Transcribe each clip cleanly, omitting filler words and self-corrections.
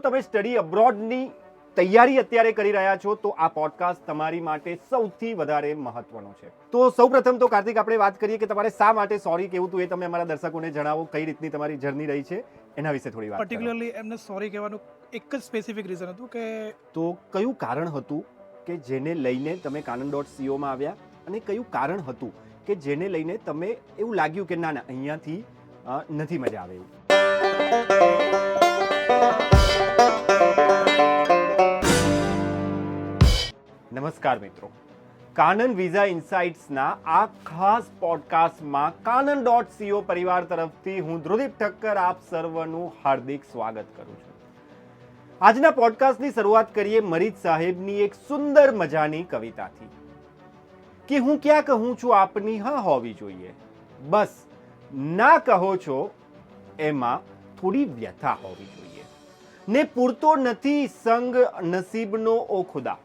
તો તમે સ્ટડી અબ્રોડની તૈયારી અત્યારે કરી રહ્યા છો તો આ પોડકાસ્ટ તમારી માટે સૌથી વધારે મહત્વનો છે. તો સૌપ્રથમ તો કાર્તિક આપણે વાત કરીએ કે તમારે શા માટે સોરી કહેવું હતું એ તમે અમારા દર્શકોને જણાવો. કઈ રીતની તમારી જર્ની રહી છે એના વિશે થોડી વાત. પર્ટિક્યુલરલી એમને સોરી કહેવાનું એક જ સ્પેસિફિક રીઝન હતું કે તો કયું કારણ હતું કે જેને લઈને તમે canon.co માં આવ્યા અને કયું કારણ હતું કે જેને લઈને તમે એવું લાગ્યું કે ના અહીંયાથી નથી મજા આવે એવું? નમસ્કાર મિત્રો, કાનન વિઝા ઇનસાઇટ્સના આ ખાસ પોડકાસ્ટમાં canon.co પરિવાર તરફથી હું ધ્રુદીપ ઠક્કર આપ સર્વનું હાર્દિક સ્વાગત કરું છું. આજના પોડકાસ્ટની શરૂઆત કરીએ મરીજ સાહેબની એક સુંદર મજાની કવિતાથી કે હું ક્યાં કહું છું આપની હા હોવી જોઈએ, બસ ના કહો છો એમાં થોડી વ્યથા હોવી જોઈએ. ને પૂરતો નથી સંગ નસીબનો ઓ ખુદા,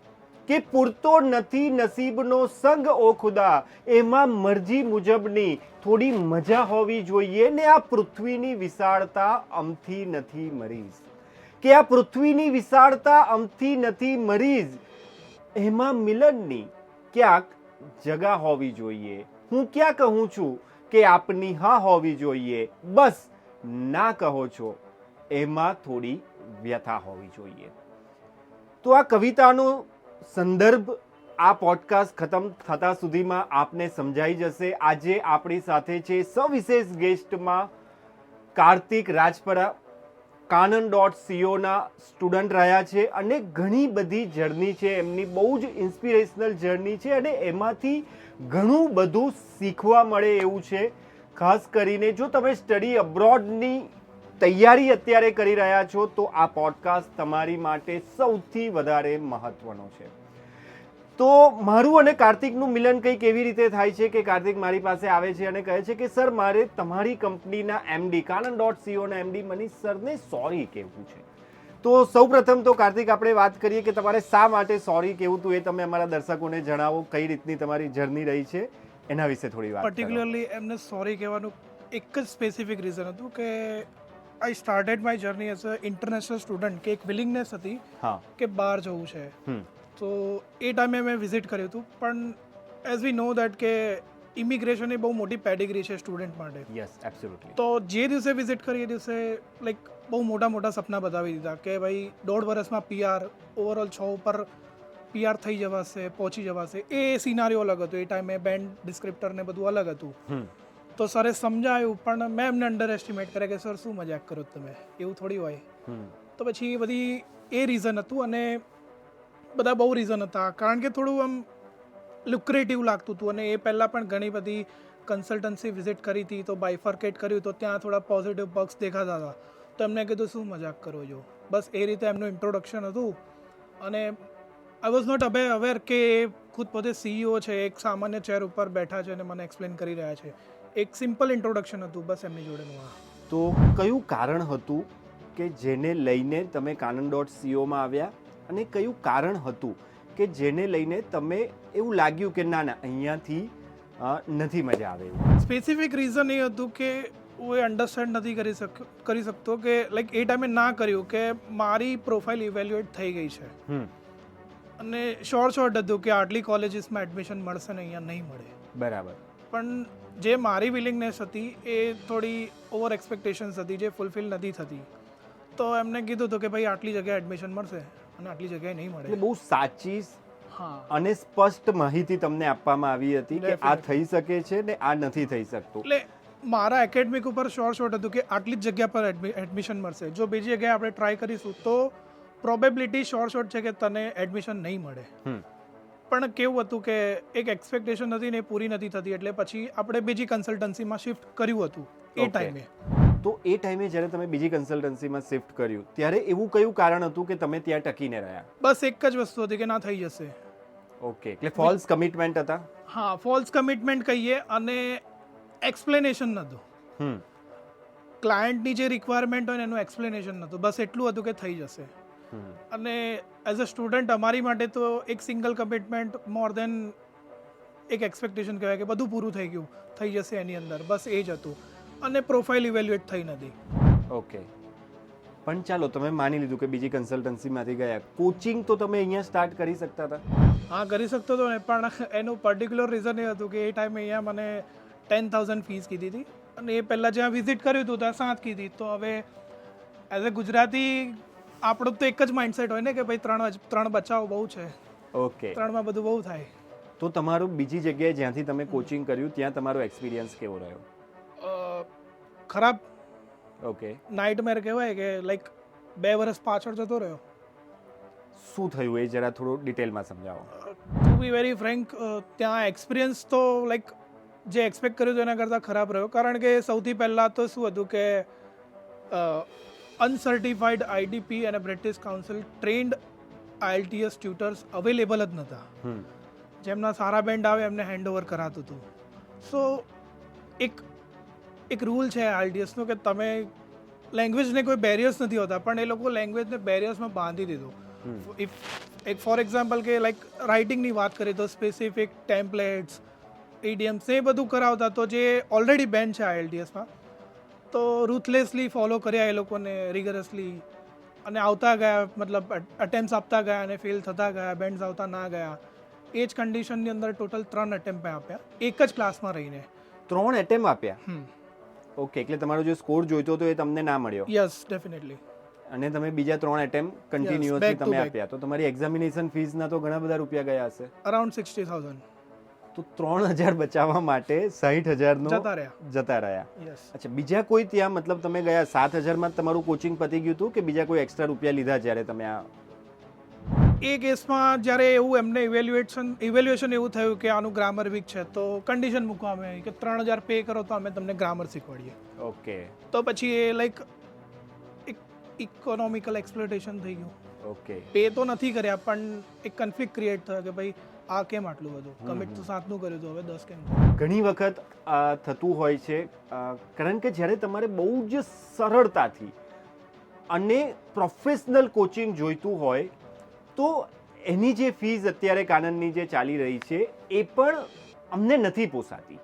કે પૂરતો નથી નસીબનો સંગ ઓ ખુદા, એમાં મરજી મુજબની થોડી મજા હોવી જોઈએ. ને આ પૃથ્વીની વિશાળતા અમથી નથી મરીઝ, કે આ પૃથ્વીની વિશાળતા અમથી નથી મરીઝ, એમાં મિલનની ક્યાંક જગા હોવી જોઈએ. હું ક્યાં કહું છું કે આપની હા હોવી જોઈએ, બસ ના કહો છો એમાં થોડી વ્યથા હોવી જોઈએ. તો આ કવિતાનો સંદર્ભ આ પોડકાસ્ટ ખતમ થતા સુધીમાં આપને સમજાઈ જશે. આજે આપણી સાથે છે સવિશેષ ગેસ્ટમાં કાર્તિક રાજપરા, canon.co ના સ્ટુડન્ટ રહ્યા છે અને ઘણી બધી જર્ની છે એમની, બહુ જ ઇન્સ્પિરેશનલ જર્ની છે અને એમાંથી ઘણું બધું શીખવા મળે એવું છે. ખાસ કરીને જો તમે સ્ટડી અબ્રોડની તૈયારી અત્યારે કરી રહ્યા છો તો આ પોડકાસ્ટ તમારી માટે સૌથી વધારે મહત્વનો છે. તો મારું અને કાર્તિકનું મિલન કંઈક એવી રીતે થાય છે કે કાર્તિક મારી પાસે આવે છે અને કહે છે કે સર મારે તમારી કંપનીના એમડી, canon.co ના એમડી મનીષ સરને સોરી કહેવું છે. તો સૌપ્રથમ તો કાર્તિક આપણે વાત કરીએ કે તમારે શા માટે સોરી કહેવું હતું એ તમે અમારા દર્શકોને જણાવો. કઈ રીતની તમારી જર્ની રહી છે એના વિશે થોડી વાત. પર્ટિક્યુલરલી એમને સોરી કહેવાનું એક જ સ્પેસિફિક રીઝન હતું કે I started my journey as a international student, કે એક વિલિંગનેસ હતી કે બહાર જવું છે. તો એ ટાઈમે મેં વિઝિટ કર્યું હતું. પણ એઝ વી નો દેટ કે ઇમિગ્રેશન એ બહુ મોટી પેડિગ્રી છે સ્ટુડન્ટ માટે. Yes, absolutely. તો જે દિવસે વિઝિટ કરી એ દિવસે લાઈક બહુ મોટા સપના બતાવી દીધા કે ભાઈ 1.5 વર્ષમાં PR, ઓવરઓલ 6 ઉપર PR થઈ જવાશે, પહોંચી જવાશે. એ સિનારીઓ અલગ હતું. એ ટાઈમે બેન્ડ ડિસ્ક્રિપ્ટર ને બધું અલગ હતું. તો સરે સમજાયું પણ મેં એમને અંડર એસ્ટિમેટ કર્યા કે સર શું મજાક કરો તમે, એવું થોડી હોય. તો પછી એ બધી એ રીઝન હતું અને બધા બહુ રીઝન હતા. કારણ કે થોડું આમ લુક્રેટિવ લાગતું હતું અને એ પહેલાં પણ ઘણી બધી કન્સલ્ટન્સી વિઝિટ કરી હતી. તો બાયફર્કેટ કર્યું તો ત્યાં થોડા પોઝિટિવ પક્ષ દેખાતા હતા. તો એમને કીધું શું મજાક કરો છો. બસ એ રીતે એમનું ઇન્ટ્રોડક્શન હતું. અને આઈ વોઝ નોટ અવેર કે ખુદ પોતે CEO છે, એક સામાન્ય ચેર ઉપર બેઠા છે અને મને એક્સપ્લેન કરી રહ્યા છે. એક સિમ્પલ ઇન્ટ્રોડક્શન હતું બસ એમની જોડેનું. તો કયું કારણ હતું કે જેને લઈને તમે canon.co માં આવ્યા અને કયું કારણ હતું કે જેને લઈને તમે એવું લાગ્યું કે ના અહીંયાથી નથી મજા આવે એવું? સ્પેસિફિક રીઝન એ હતું કે હું એ અન્ડરસ્ટેન્ડ નથી કરી શકતો કે લાઈક એ ટાઈમે ના કર્યું કે મારી પ્રોફાઇલ ઇવેલ્યુએટ થઈ ગઈ છે અને શોર્ટ હતું કે આટલી કોલેજીસમાં એડમિશન મળશે ને અહીંયા નહીં મળે. બરાબર. પણ જે મારી વિલિંગનેસ હતી એ થોડી ઓવર એક્સપેક્ટેશન્સ હતી જે ફૂલફિલ નથી થતી. તો એમને કીધું હતું કે ભાઈ આટલી જગ્યાએ એડમિશન મળશે અને આટલી જગ્યાએ નહીં મળે. એટલે બહુ સાચી અને સ્પષ્ટ માહિતી તમને આપવામાં આવી હતી કે આ થઈ શકે છે ને આ નથી થઈ શકતું. એટલે મારા એકેડમિક ઉપર શોર્ટ હતું કે આટલી જ જગ્યા પર એડમિશન મળશે. જો બીજી જગ્યાએ આપણે ટ્રાય કરીશું તો પ્રોબેબિલિટી શોર્ટ છે કે તને એડમિશન નહીં મળે. પણ કેવું હતું કે એક એક્સપેક્ટેશન હતી ને પૂરી નથી થતી એટલે પછી આપણે બીજી કન્સલ્ટન્સીમાં શિફ્ટ કર્યું હતું એ ટાઈમે. તો એ ટાઈમે જ્યારે તમે બીજી કન્સલ્ટન્સીમાં શિફ્ટ કર્યું ત્યારે એવું કયું કારણ હતું કે તમે ત્યાં ટકીને રહ્યા? બસ એક જ વસ્તુ હતી કે ના થઈ જશે. ઓકે, એટલે ફોલ્સ કમિટમેન્ટ હતા. હા, ફોલ્સ કમિટમેન્ટ કહીએ અને એક્સપ્લેનેશન નહોતું. ક્લાયન્ટની જે રિક્વાયરમેન્ટ હોય એનું એક્સપ્લેનેશન નહોતું. બસ એટલું હતું કે થઈ જશે. અને એઝ અ સ્ટુડન્ટ અમારી માટે તો એક સિંગલ કમિટમેન્ટ મોર દેન એક એક્સપેક્ટેશન કહેવાય કે બધું પૂરું થઈ ગયું, થઈ જશે એની અંદર. બસ એ જ હતું. અને પ્રોફાઇલ ઇવેલ્યુએટ થઈ નથી. ઓકે. પણ ચાલો તમે માની લીધું કે બીજી કન્સલ્ટન્સીમાંથી ગયા, કોચિંગ તો તમે અહીંયા સ્ટાર્ટ કરી શકતા હતા? હા કરી શકતો હતો ને, પણ એનું પર્ટિક્યુલર રીઝન એ હતું કે એ ટાઈમે અહીંયા મને 10,000 ફીસ કીધી હતી અને એ પહેલાં જ્યાં વિઝિટ કર્યું હતું ત્યાં 7 કીધી. તો હવે એઝ અ ગુજરાતી આપણું તો એક જ માઇન્ડસેટ હોય ને કે ભાઈ ત્રણ બચાવો બહુ છે, ઓકે. 3માં બધું બહુ થાય. તો તમારું બીજી જગ્યાએ જ્યાંથી તમે કોચિંગ કર્યું ત્યાં તમારો એક્સપિરિયન્સ કેવો રહ્યો? ખરાબ, ઓકે. નાઇટમેર કહેવાય કે લાઈક 2 વર્ષ પાછળ જતો રહ્યો. શું થયું એ જરા થોડું ડિટેલમાં સમજાવો. ટુ બી વેરી ફ્રેન્ક, ત્યાં એક્સપિરિયન્સ તો લાઈક જે એક્સપેક્ટ કર્યું હતું એના કરતાં ખરાબ રહ્યો. કારણ કે સૌથી પહેલાં તો શું હતું કે અનસર્ટિફાઈડ આઈડીપી અને British council trend IELTS tutors available જ નહોતા. જેમના સારા બેન્ડ આવે એમને હેન્ડઓવર કરાતું હતું. સો એક રૂલ છે IELTS નો કે તમે લેંગ્વેજને કોઈ બેરિયર્સ નથી હોતા, પણ એ લોકો લેંગ્વેજને બેરિયર્સમાં બાંધી દીધું. એક ફોર એક્ઝામ્પલ કે લાઈક રાઇટિંગની વાત કરીએ તો સ્પેસિફિક ટેમ્પલેટ્સ, ઇડિયમ્સ એ બધું કરાવતા, તો જે ઓલરેડી બેન છે IELTSમાં, તો રૂથલેસલી ફોલો કર્યા એ લોકોને રિગરસલી, અને આવતા ગયા, મતલબ અટેમ્પ્સ આપતા ગયા અને ફેલ થતા ગયા, બેન્ડ્સ આવતા ના ગયા. એ જ કન્ડિશનની અંદર ટોટલ 3 અટેમ્પ આપ્યા એક જ ક્લાસમાં રહીને. 3 એટેમ્પ આપ્યા? ઓકે, એટલે તમારો જે સ્કોર જોઈતો હતો એ તમને ના મળ્યો? Yes, definitely. અને તમે બીજા 3 એટેમ્પ કન્ટિન્યુઅસલી તમે આપ્યા, તો તમારી એક્ઝામિનેશન ફીસના તો ઘણા બધા રૂપિયા ગયા હશે? અરાઉન્ડ 60,000. તો 3,000 બચાવવા માટે 60,000 નો જતા રહ્યા. અચ્છા, બીજા કોઈ ત્યાં મતલબ તમે ગયા 7,000 માં તમારું કોચિંગ પતી ગયું હતું કે બીજા કોઈ એક્સ્ટ્રા રૂપિયા લીધા જ્યારે તમે આ? એ કેસમાં જ્યારે એવું એમને ઇવેલ્યુએશન એવું થયું કે આનું ગ્રામર વીક છે, તો કન્ડિશન મૂકવામાં આવી કે 3,000 પે કરો તો અમે તમને ગ્રામર શીખવાડીએ. ઓકે. તો પછી એ લાઈક એક ઇકોનોમિકલ એક્સપ્લોટેશન થઈ ગયું. ઓકે. પે તો નથી કર્યા, પણ એક કન્ફ્લિક્ટ ક્રિએટ થયો કે ભાઈ આ કેમ આટલું બધું, કમિટ તો 7નું કર્યું હતું, હવે 10 કેમ? ઘણી વખત થતું હોય છે, કારણ કે જ્યારે તમારે બહુ જ સરળતાથી અને પ્રોફેશનલ કોચિંગ જોઈતું હોય તો એની જે ફીઝ અત્યારે કાનનની જે ચાલી રહી છે એ પણ અમને નથી પોસાતી,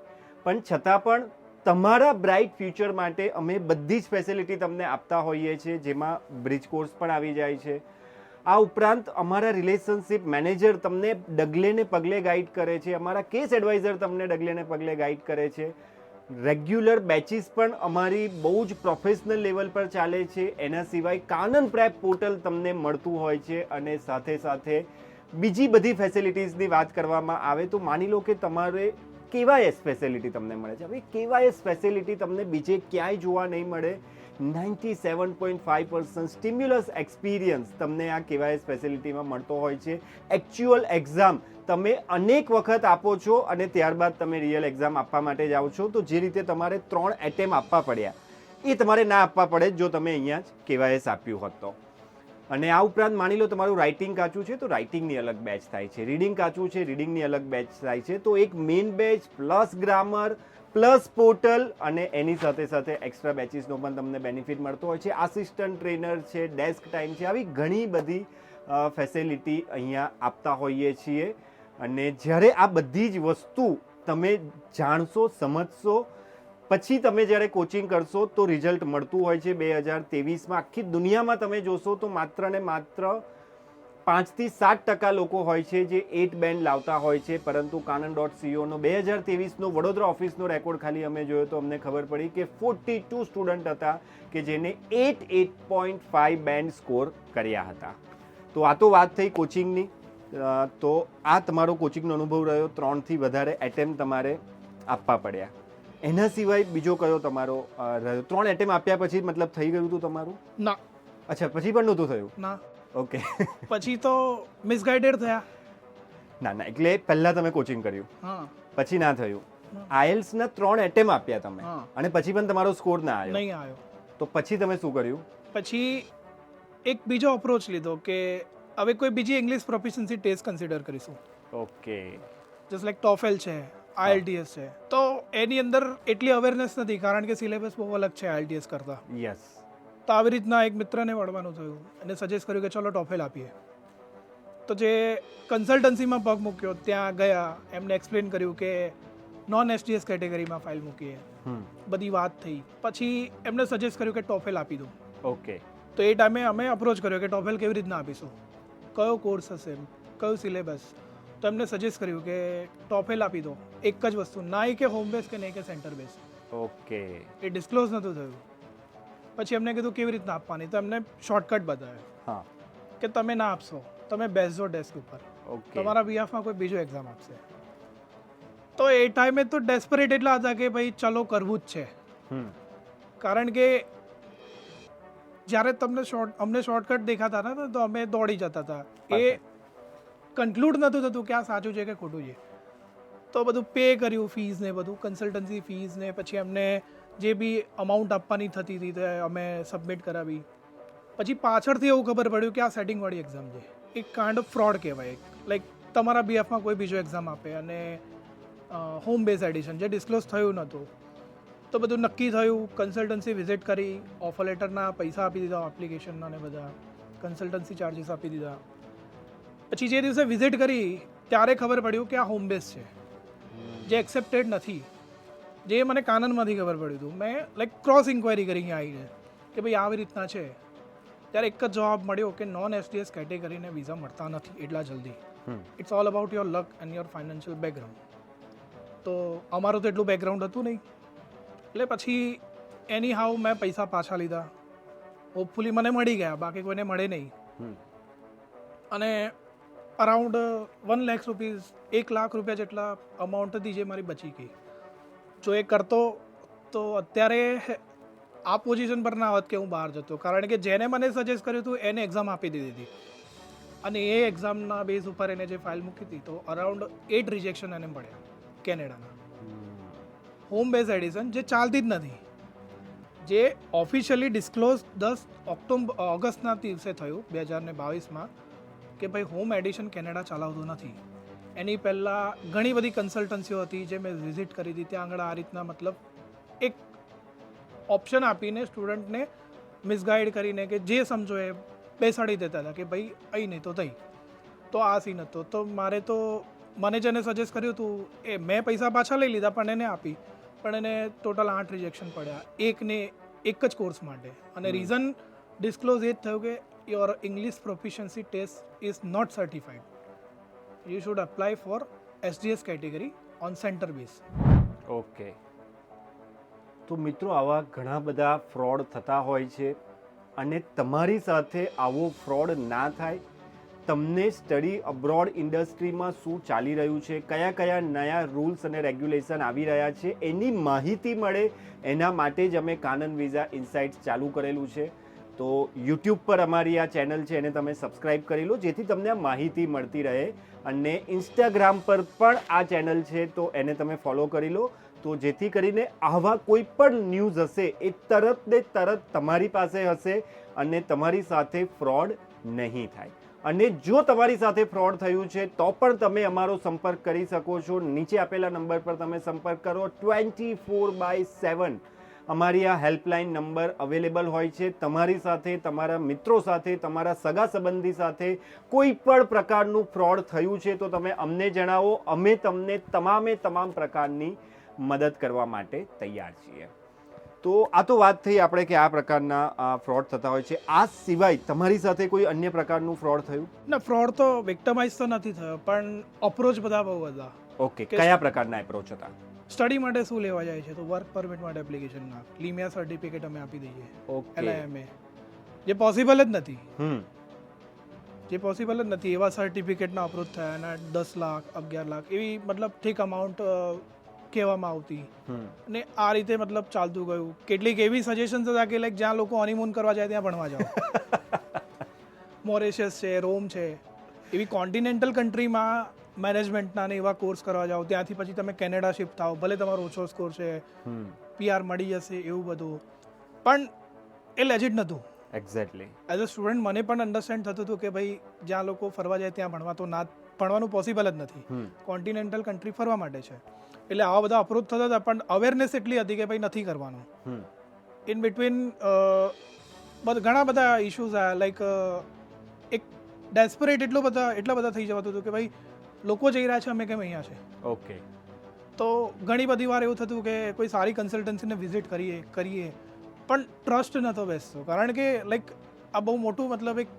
પણ છતાં પણ તમારા બ્રાઇટ ફ્યુચર માટે અમે બધી જ ફેસિલિટી તમને આપતા હોઈએ છીએ, જેમાં બ્રિજ કોર્સ પણ આવી જાય છે. આ ઉપરાંત અમારા રિલેશનશિપ મેનેજર તમને ડગલે ને પગલે ગાઈડ કરે છે, અમારા કેસ એડવાઇઝર તમને ડગલે ને પગલે ગાઈડ કરે છે. રેગ્યુલર બેચીસ પણ અમારી બહુ જ પ્રોફેશનલ લેવલ પર ચાલે છે. એના સિવાય કાનન પ્રેપ પોર્ટલ તમને મળતું હોય છે, અને સાથે સાથે બીજી બધી ફેસિલિટીઝની વાત કરવામાં આવે તો માની લો કે તમારે KYS ફેસિલિટી તમને મળે છે. હવે KYS ફેસિલિટી તમને બીજે ક્યાંય જોવા નહીં મળે. 97.5% સ્ટિમ્યુલસ એક્સપિરિયન્સ તમને આ KYS ફેસિલિટીમાં મળતો હોય છે. એક્ચ્યુઅલ એક્ઝામ તમે અનેક વખત આપો છો અને ત્યારબાદ તમે રિયલ એક્ઝામ આપવા માટે જાઓ છો, તો જે રીતે તમારે 3 એટેમ્પ આપવા પડ્યા એ તમારે ના આપવા પડે જો તમે અહીંયા જ KYS આપ્યું હોત તો. અને આ ઉપરાંત માની લો તમારું રાઇટિંગ કાચું છે તો રાઇટિંગની અલગ બેચ થાય છે, રીડિંગ કાચું છે રીડિંગની અલગ બેચ થાય છે. તો એક main batch plus grammar plus portal અને એની સાથે સાથે એક્સ્ટ્રા બેચીસનો પણ તમને બેનિફિટ મળતો હોય છે. આસિસ્ટન્ટ ટ્રેનર છે, ડેસ્ક ટાઈમ છે, આવી ઘણી બધી ફેસિલિટી અહીંયા આપતા હોઈએ છીએ. અને જ્યારે આ બધી જ વસ્તુ તમે જાણશો, સમજશો, પછી તમે જ્યારે કોચિંગ કરશો તો રિઝલ્ટ મળતું હોય છે. 2023માં આખી દુનિયામાં તમે જોશો તો માત્ર ને માત્ર 5 થી 7% લોકો હોય છે જે 8 બેન્ડ લાવતા હોય છે, પરંતુ કાનન.co નો 2023નો વડોદરા ઓફિસનો રેકોર્ડ ખાલી અમે જોયો તો અમને ખબર પડી કે 42 સ્ટુડન્ટ હતા કે જેને 8.5 બેન્ડ સ્કોર કર્યા હતા. તો આ તો વાત થઈ કોચિંગની. તો આ તમારો કોચિંગનો અનુભવ રહ્યો, 3 થી વધારે એટેમ્પ તમારે આપવા પડ્યા. એના સિવાય બીજો કયો તમારો રહ્યો? 3 એટેમ્પ આપ્યા પછી મતલબ થઈ ગયું હતું તમારું? ના. અચ્છા, પછી પણ નહોતું થયું? ના. ઓકે. પછી તો મિસગાઈડેડ થયા. ના ના, એટલે પહેલા તમે કોચિંગ કર્યું, પછી ના થયું. IELTS ના 3 એટેમ્પ આપ્યા તમે અને પછી પણ તમારો સ્કોર ના આવ્યો? નહીં આવ્યો. તો પછી તમે શું કર્યું? પછી એક બીજો અપ્રોચ લીધો કે હવે કોઈ બીજી ઇંગ્લિશ પ્રોફિશિયન્સી ટેસ્ટ કન્સિડર કરીશું. ઓકે. જસ્ટ લાઈક TOEFL છે, IELTS છે, તો એની અંદર એટલી અવેરનેસ નથી કારણ કે સિલેબસ બહુ અલગ છે IELTS કરતાં. યસ. તો આવી રીતના એક મિત્રને વળવાનું થયું, એને સજેસ્ટ કર્યું કે ચલો TOEFL આપીએ. તો જે કન્સલ્ટન્સીમાં પગ મૂક્યો ત્યાં ગયા, એમને એક્સપ્લેન કર્યું કે નોન STS કેટેગરીમાં ફાઇલ મૂકીએ, બધી વાત થઈ. પછી એમને સજેસ્ટ કર્યું કે TOEFL આપી દો. ઓકે. તો એ ટાઈમે અમે અપ્રોચ કર્યો કે ટોફેલ કેવી રીતના આપીશું, કયો કોર્સ હશે, કયું સિલેબસ. તો એમને સજેસ્ટ કર્યું કે ટોફેલ આપી દો, એક જ વસ્તુ, ના કે હોમ બેઝ કે નહીં કે સેન્ટર બેઝ. ઓકે. એ ડિસ્ક્લોઝ નહોતું થયું. પછી એમને કીધું કેવી રીતના આપવાની, તો એમને શોર્ટકટ બતાવ્યો હા. કે તમે ના આપશો, તમે બેસજો ડેસ્ક ઉપર, ઓકે. તમારા બીહાફમાં કોઈ બીજો એક્ઝામ આપશે. તો એ ટાઈમે તો ડેસ્પરેટ એટલા હતા કે ભાઈ ચલો કરવું જ છે. હમ. કારણ કે જ્યારે અમને શોર્ટકટ દેખાતા ને તો અમે દોડી જતા હતા. એ કન્ક્લુડ નહોતું થતું કે આ સાચું છે કે ખોટું છે. તો બધું પે કર્યું, ફીસ ને બધું, કન્સલ્ટન્સી ફીસ ને પછી અમને જે બી અમાઉન્ટ આપવાની થતી હતી તે અમે સબમિટ કરાવી. પછી પાછળથી એવું ખબર પડ્યું કે આ સેટિંગવાળી એક્ઝામ છે. એક કાઇન્ડ ઓફ ફ્રોડ કહેવાય. લાઈક તમારા બીએફમાં કોઈ બીજો એક્ઝામ આપે અને હોમ બેઝ એડિશન જે ડિસ્ક્લોઝ થયું નહોતું. તો બધું નક્કી થયું, કન્સલ્ટન્સી વિઝિટ કરી, ઓફર લેટરના પૈસા આપી દીધા, એપ્લિકેશનના ને બધા કન્સલ્ટન્સી ચાર્જીસ આપી દીધા. પછી જે દિવસે વિઝિટ કરી ત્યારે ખબર પડ્યું કે આ હોમ બેઝ છે, જે એક્સેપ્ટેડ નથી. જે મને કાનનમાંથી ખબર પડ્યું હતું. મેં લાઈક ક્રોસ ઇન્ક્વાયરી કરી અહીંયા આવીને કે ભાઈ આવી રીતના છે. ત્યારે એક જ જવાબ મળ્યો કે નોન એસડીએસ કેટેગરીને વિઝા મળતા નથી એટલા જલ્દી. It's all about your luck and your financial background. તો અમારું તો એટલું બેકગ્રાઉન્ડ હતું નહીં. એટલે પછી એની હાઉ મેં પૈસા પાછા લીધા. હોપફુલી મને મળી ગયા, બાકી કોઈને મળે નહીં. અને અરાઉન્ડ 1 લાખ રૂપીઝ, 1 લાખ રૂપિયા જેટલા અમાઉન્ટ હતી જે મારી બચી ગઈ. જો એ કરતો તો અત્યારે આ પોઝિશન પર ના હોત કે હું બહાર જતો. કારણ કે જેને મને સજેસ્ટ કર્યું હતું એને એક્ઝામ આપી દીધી હતી અને એ એક્ઝામના બેઝ ઉપર એને જે ફાઇલ મૂકી હતી તો અરાઉન્ડ 8 રિજેક્શન એને મળ્યા કેનેડાના. હોમ બેઝ એડિશન જે ચાલતી જ નથી, જે ઓફિશિયલી ડિસ્ક્લોઝ 10 ઓગસ્ટના દિવસે થયું 2022માં કે ભાઈ હોમ એડિશન કેનેડા ચલાવતું નથી. એની પહેલાં ઘણી બધી કન્સલ્ટન્સીઓ હતી જે મેં વિઝિટ કરી હતી. ત્યાં આગળ આ રીતના મતલબ એક ઓપ્શન આપીને સ્ટુડન્ટને મિસગાઈડ કરીને કે જે સમજો એ બેસાડી દેતા હતા કે ભાઈ અહીં નહીં તો થઈ. તો આ સીન હતો. તો મને જેને સજેસ્ટ કર્યું હતું એ મેં પૈસા પાછા લઈ લીધા પણ એને આપી, પણ એને ટોટલ 8 રિજેક્શન પડ્યા એક જ કોર્સ માટે. અને રીઝન ડિસ્ક્લોઝ એ જ થયું કે your English proficiency test is not certified. You should apply for SDS category on centre base. Okay. તો મિત્રો આવા ઘણા બધા ફ્રોડ થતા હોય છે અને તમારી સાથે આવો ફ્રોડ ના થાય, તમને સ્ટડી અબ્રોડ ઇન્ડસ્ટ્રીમાં શું ચાલી રહ્યું છે, કયા કયા નયા રૂલ્સ અને રેગ્યુલેશન આવી રહ્યા છે એની માહિતી મળે, એના માટે જ અમે કાનન વિઝા ઇનસાઇટ્સ ચાલુ કરેલું છે. તો યુટ્યુબ પર અમારી આ ચેનલ છે એને તમે સબસ્ક્રાઈબ કરી લો જેથી તમને આ માહિતી મળતી રહે. અને ઇન્સ્ટાગ્રામ પર પણ આ ચેનલ છે તો એને તમે ફોલો કરી લો, તો જેથી કરીને આવા કોઈ પણ ન્યૂઝ હશે એ તરત ને તરત તમારી પાસે હશે અને તમારી સાથે ફ્રોડ નહીં થાય. અને જો તમારી સાથે ફ્રોડ થયું છે તો પણ તમે અમારો સંપર્ક કરી શકો છો. નીચે આપેલા નંબર પર તમે સંપર્ક કરો. 24/7 અમારી આ હેલ્પલાઇન નંબર અવેલેબલ હોય છે. તમારી સાથે, તમારા મિત્રો સાથે, તમારા સગા સંબંધી સાથે કોઈ પણ પ્રકારનું ફ્રોડ થયું છે તો તમે અમને જણાવો. અમે તમને તમામ પ્રકારની મદદ કરવા માટે તૈયાર છીએ. તો આ તો વાત થઈ આપણે કે આ પ્રકારના ફ્રોડ થતા હોય છે. આ સિવાય તમારી સાથે કોઈ અન્ય પ્રકારનું ફ્રોડ થયું? ના, ફ્રોડ તો વિક્ટમાઇઝ તો નથી થયો પણ અપ્રોચ બધા બહુ હતા. ઓકે, કયા પ્રકારના એપ્રોચ હતા? સ્ટડી માટે શું લેવા જાય છે તો વર્ક પરમિટ માટે એપ્લિકેશન નાખ, લીમિયા સર્ટિફિકેટ અમે આપી દઈએ, LIMA, જે પોસિબલ જ નથી. એવા સર્ટિફિકેટના અપ્રોચ થયા અને 10 લાખ 11 લાખ એવી મતલબ ઠીક અમાઉન્ટ કહેવામાં આવતી. અને આ રીતે મતલબ ચાલતું ગયું. કેટલીક એવી સજેશન્સ હતા કે લાઈક જ્યાં લોકો હનીમૂન કરવા જાય ત્યાં ભણવા જાઓ. મોરેશિયસ છે, રોમ છે, એવી કોન્ટિનેન્ટલ કન્ટ્રીમાં મેનેજમેન્ટના ને એવા કોર્સ કરવા જાઓ. ત્યાંથી પછી તમે કેનેડા શિફ્ટ થાઓ, ભલે તમારો ઓછો સ્કોર છે, PR મળી જશે એવું બધું, પણ એ લેજિટ નહોતું. એક્ઝેક્ટલી. એઝ અ સ્ટુડન્ટ મને પણ અન્ડરસ્ટેન્ડ થતું હતું કે ભાઈ જ્યાં લોકો ફરવા જાય ત્યાં ભણવા તો ના, ભણવાનું પોસિબલ જ નથી. કોન્ટિનેન્ટલ કન્ટ્રી ફરવા માટે છે. એટલે આવા બધા અપ્રોચ થતા હતા પણ અવેરનેસ એટલી હતી કે ભાઈ નથી કરવાનું. ઇન બિટવીન ઘણા બધા ઇશ્યુઝ આવ્યા. લાઈક એક ડેસ્પરેટ એટલા બધા થઈ જવાતું હતું કે ભાઈ લોકો જઈ રહ્યા છે, અમે કેમ અહીંયા છે. ઓકે. તો ઘણી બધી વાર એવું થતું કે કોઈ સારી કન્સલ્ટન્સીને વિઝિટ કરીએ પણ ટ્રસ્ટ નહોતો બેસતો. કારણ કે લાઈક આ બહુ મોટું મતલબ એક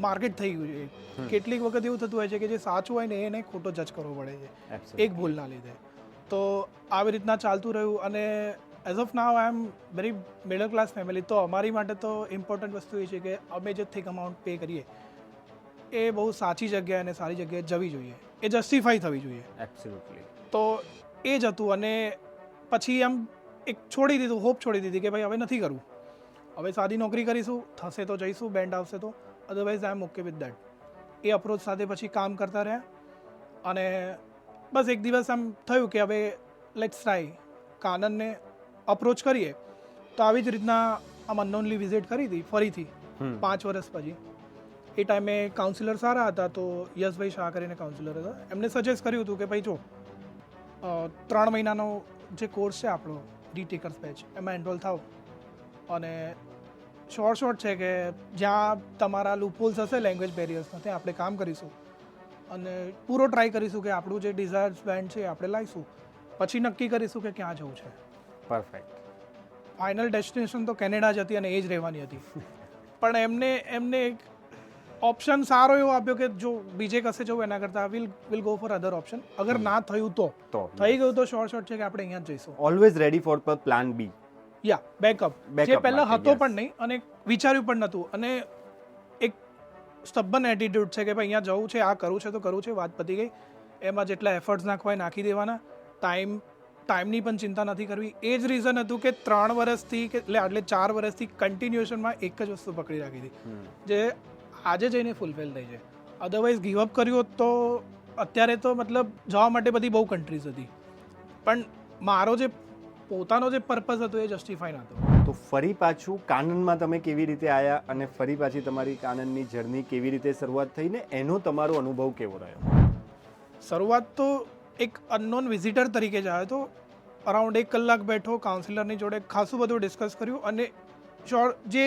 માર્કેટ થઈ ગયું છે. કેટલીક વખત એવું થતું હોય છે કે જે સાચું હોય ને એને ખોટો જજ કરવો પડે છે એક ભૂલના લીધે. તો આવી રીતના ચાલતું રહ્યું અને as of now I am very middle class family. તો અમારી માટે તો ઇમ્પોર્ટન્ટ વસ્તુ એ છે કે અમે જે થિક અમાઉન્ટ પે કરીએ એ બહુ સાચી જગ્યાએ અને સારી જગ્યાએ જવી જોઈએ, એ જસ્ટિફાઈ થવી જોઈએ. એબ્સોલ્યુટલી. તો એ જ હતું. અને પછી એમ એક છોડી દીધું, હોપ છોડી દીધી કે ભાઈ હવે નથી કરવું, હવે સાદી નોકરી કરીશું, થશે તો જઈશું, બેન્ડ આવશે તો, otherwise I am okay with that. એ અપ્રોચ સાથે પછી કામ કરતા રહ્યા અને બસ એક દિવસ આમ થયું કે હવે લેટ્સ ટ્રાય કાનનને અપ્રોચ કરીએ. તો આવી જ રીતના આમ અનનોનલી વિઝિટ કરી હતી ફરીથી 5 વર્ષ પછી. એ ટાઈમે કાઉન્સિલર સારા હતા, તો યશભાઈ શાહ કરીને કાઉન્સિલર હતા, એમને સજેસ્ટ કર્યું હતું કે ભાઈ જો 3 મહિનાનો જે કોર્સ છે આપણો રીટેકર્સ બેચ, એમાં એનરોલ થાવ અને શોર્ટ છે કે જ્યાં તમારા લૂપહોલ્સ હશે લેંગ્વેજ બેરિયર્સના ત્યાં આપણે કામ કરીશું અને પૂરો ટ્રાય કરીશું કે આપણું જે ડિઝાયર્સ બેન્ડ છે આપણે લાવીશું, પછી નક્કી કરીશું કે ક્યાં જવું છે. પરફેક્ટ. ફાઇનલ ડેસ્ટિનેશન તો કેનેડા જ હતી અને એ જ રહેવાની હતી. પણ એમને એક ઓપ્શન સારો એવો આપ્યો કે જો બીજે કશે જવું એના કરતાં will go for other option. અગર ના થયું તો થઈ ગયું તો શોર્ટ છે કે આપણે અહીંયા જ જઈશું. Always ready for plan B. યા બેકઅપ, જે પહેલાં હતો પણ નહીં અને વિચાર્યું પણ નહોતું. અને એક સ્ટબન એટીટ્યુડ છે કે ભાઈ અહીંયા જવું છે, આ કરવું છે તો કરવું છે, વાત પતી ગઈ. એમાં જેટલા એફર્ટ્સ નાખવા નાખી દેવાના, ટાઈમની પણ ચિંતા નથી કરવી. એ જ રીઝન હતું કે 3 વર્ષથી કે એટલે 4 વર્ષથી કન્ટિન્યુએશનમાં એક જ વસ્તુ પકડી રાખી હતી, જે આજે જઈને ફૂલફિલ થઈ છે. અધરવાઇઝ ગીવઅપ કર્યું હોત તો અત્યારે તો મતલબ જવા માટે બધી બહુ કન્ટ્રીઝ હતી, પણ મારો જે પોતાનો જે પર્પઝ હતો એ જસ્ટિફાઈ નહોતો. તો ફરી પાછું કાનનમાં તમે કેવી રીતે આવ્યા અને ફરી પાછી તમારી કાનનની જર્ની કેવી રીતે શરૂઆત થઈ ને એનો તમારો અનુભવ કેવો રહ્યો? શરૂઆત તો એક અનનોન વિઝિટર તરીકે જ આવ્યો હતો. અરાઉન્ડ 1 કલાક બેઠો, કાઉન્સિલરની જોડે ખાસું બધું ડિસ્કસ કર્યું અને જે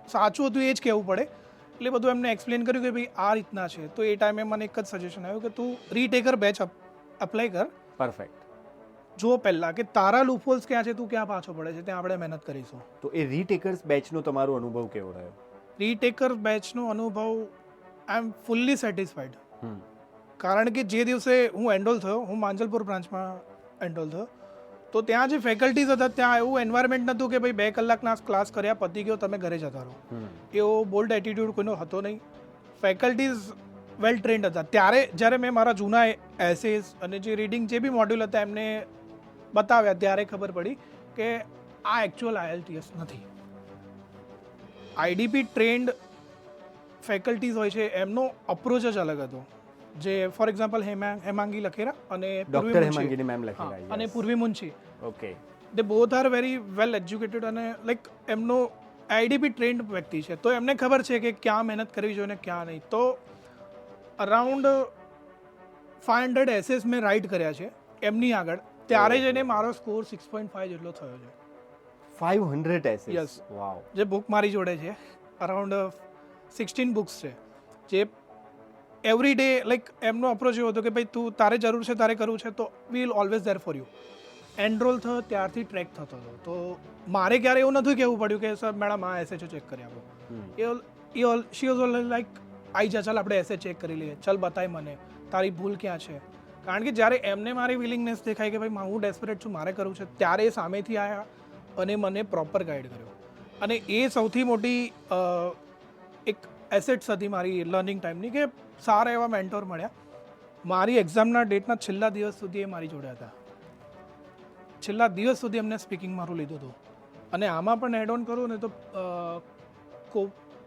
સાચું હતું એ જ કહેવું પડે એટલે બધું એમને એક્સપ્લેન કર્યું કે ભાઈ આ રીતના છે. તો એ ટાઈમે મને એક જ સજેશન આવ્યું કે તું રીટેકર બેચ અપ્લાય કર. પરફેક્ટ. જો પહેલાં કે તારા લૂપહોલ્સ ક્યાં છે, તું ક્યાં પાછો પડે છે, ત્યાં આપણે મહેનત કરીશું. તો એ રીટેકર્સ બેચનો તમારો અનુભવ કેવો રહ્યો? રીટેકર બેચનો અનુભવ આઈ એમ ફુલ્લી સેટિસ્ફાઈડ. કારણ કે જે દિવસે હું એનરોલ થયો, હું માંજલપુર બ્રાન્ચમાં એનરોલ થયો, તો ત્યાં જે ફેકલ્ટીઝ હતા ત્યાં એવું એન્વાયરમેન્ટ નહોતું કે ભાઈ 2 કલાકના ક્લાસ કર્યા પતી ગયો તમે ઘરે જતા રહો. એવો બોલ્ડ એટીટ્યુડ કોઈનો હતો નહીં. ફેકલ્ટીઝ વેલ ટ્રેન્ડ હતા. જ્યારે મેં મારા જૂના એસેસ અને જે રીડિંગ જે બી મોડ્યુલ હતા એમને બતાવ્યા ત્યારે ખબર પડી કે આ એકચ્યુઅલ IELTS નથી. IDP ટ્રેન્ડ ફેકલ્ટીઝ હોય છે એમનો અપ્રોચ જ અલગ હતો. જે ફોર એક્ઝામ્પલ હેમાંગી લખેરા અને ડોક્ટર હેમાંગીની મેમ લખેરા અને Purvi Munshi, okay, they both are very well educated અને લાઈક એમનો IDP ટ્રેન્ડ વ્યક્તિ છે, તો એમને ખબર છે કે ક્યાં મહેનત કરવી જોઈએ ને ક્યાં નહીં. તો અરાઉન્ડ 500 એસેસ મેં રાઇટ કર્યા છે એમની આગળ, ત્યારે જઈને મારો સ્કોર 6.5 જેટલો થયો છે. 500 એસેસ? યસ. વાવ. જે બુક મારી જોડે છે અરાઉન્ડ 16 બુક્સ છે, જે એવરી ડે લાઈક એમનો અપ્રોચ એવો હતો કે ભાઈ તું તારે જરૂર છે તારે કરવું છે તો we will always there for you. Enrol થયો ત્યારથી ટ્રેક થતો હતો, તો મારે ક્યારે એવું નથી કહેવું પડ્યું કે સર મેડમ આ એસેચો ચેક કરી આપો. શી વોઝ ઓલ લાઈક આઈ જા, ચાલ આપણે એસે ચેક કરી લઈએ, ચાલ બતાય મને તારી ભૂલ ક્યાં છે. કારણ કે જ્યારે એમને મારી વિલિંગનેસ દેખાય કે ભાઈ હું ડેસ્પરેટ છું, મારે કરવું છે, ત્યારે એ સામેથી આવ્યા અને મને પ્રોપર ગાઈડ કર્યો. અને એ સૌથી મોટી એક એસેટ્સ હતી મારી લર્નિંગ ટાઈમની, કે સારા એવા મેન્ટોર મળ્યા. મારી એક્ઝામના ડેટના છેલ્લા દિવસ સુધી એ મારી જોડે હતા. છેલ્લા દિવસ સુધી એમને સ્પીકિંગ મારું લીધું હતું. અને આમાં પણ એડ ઓન કરું ને તો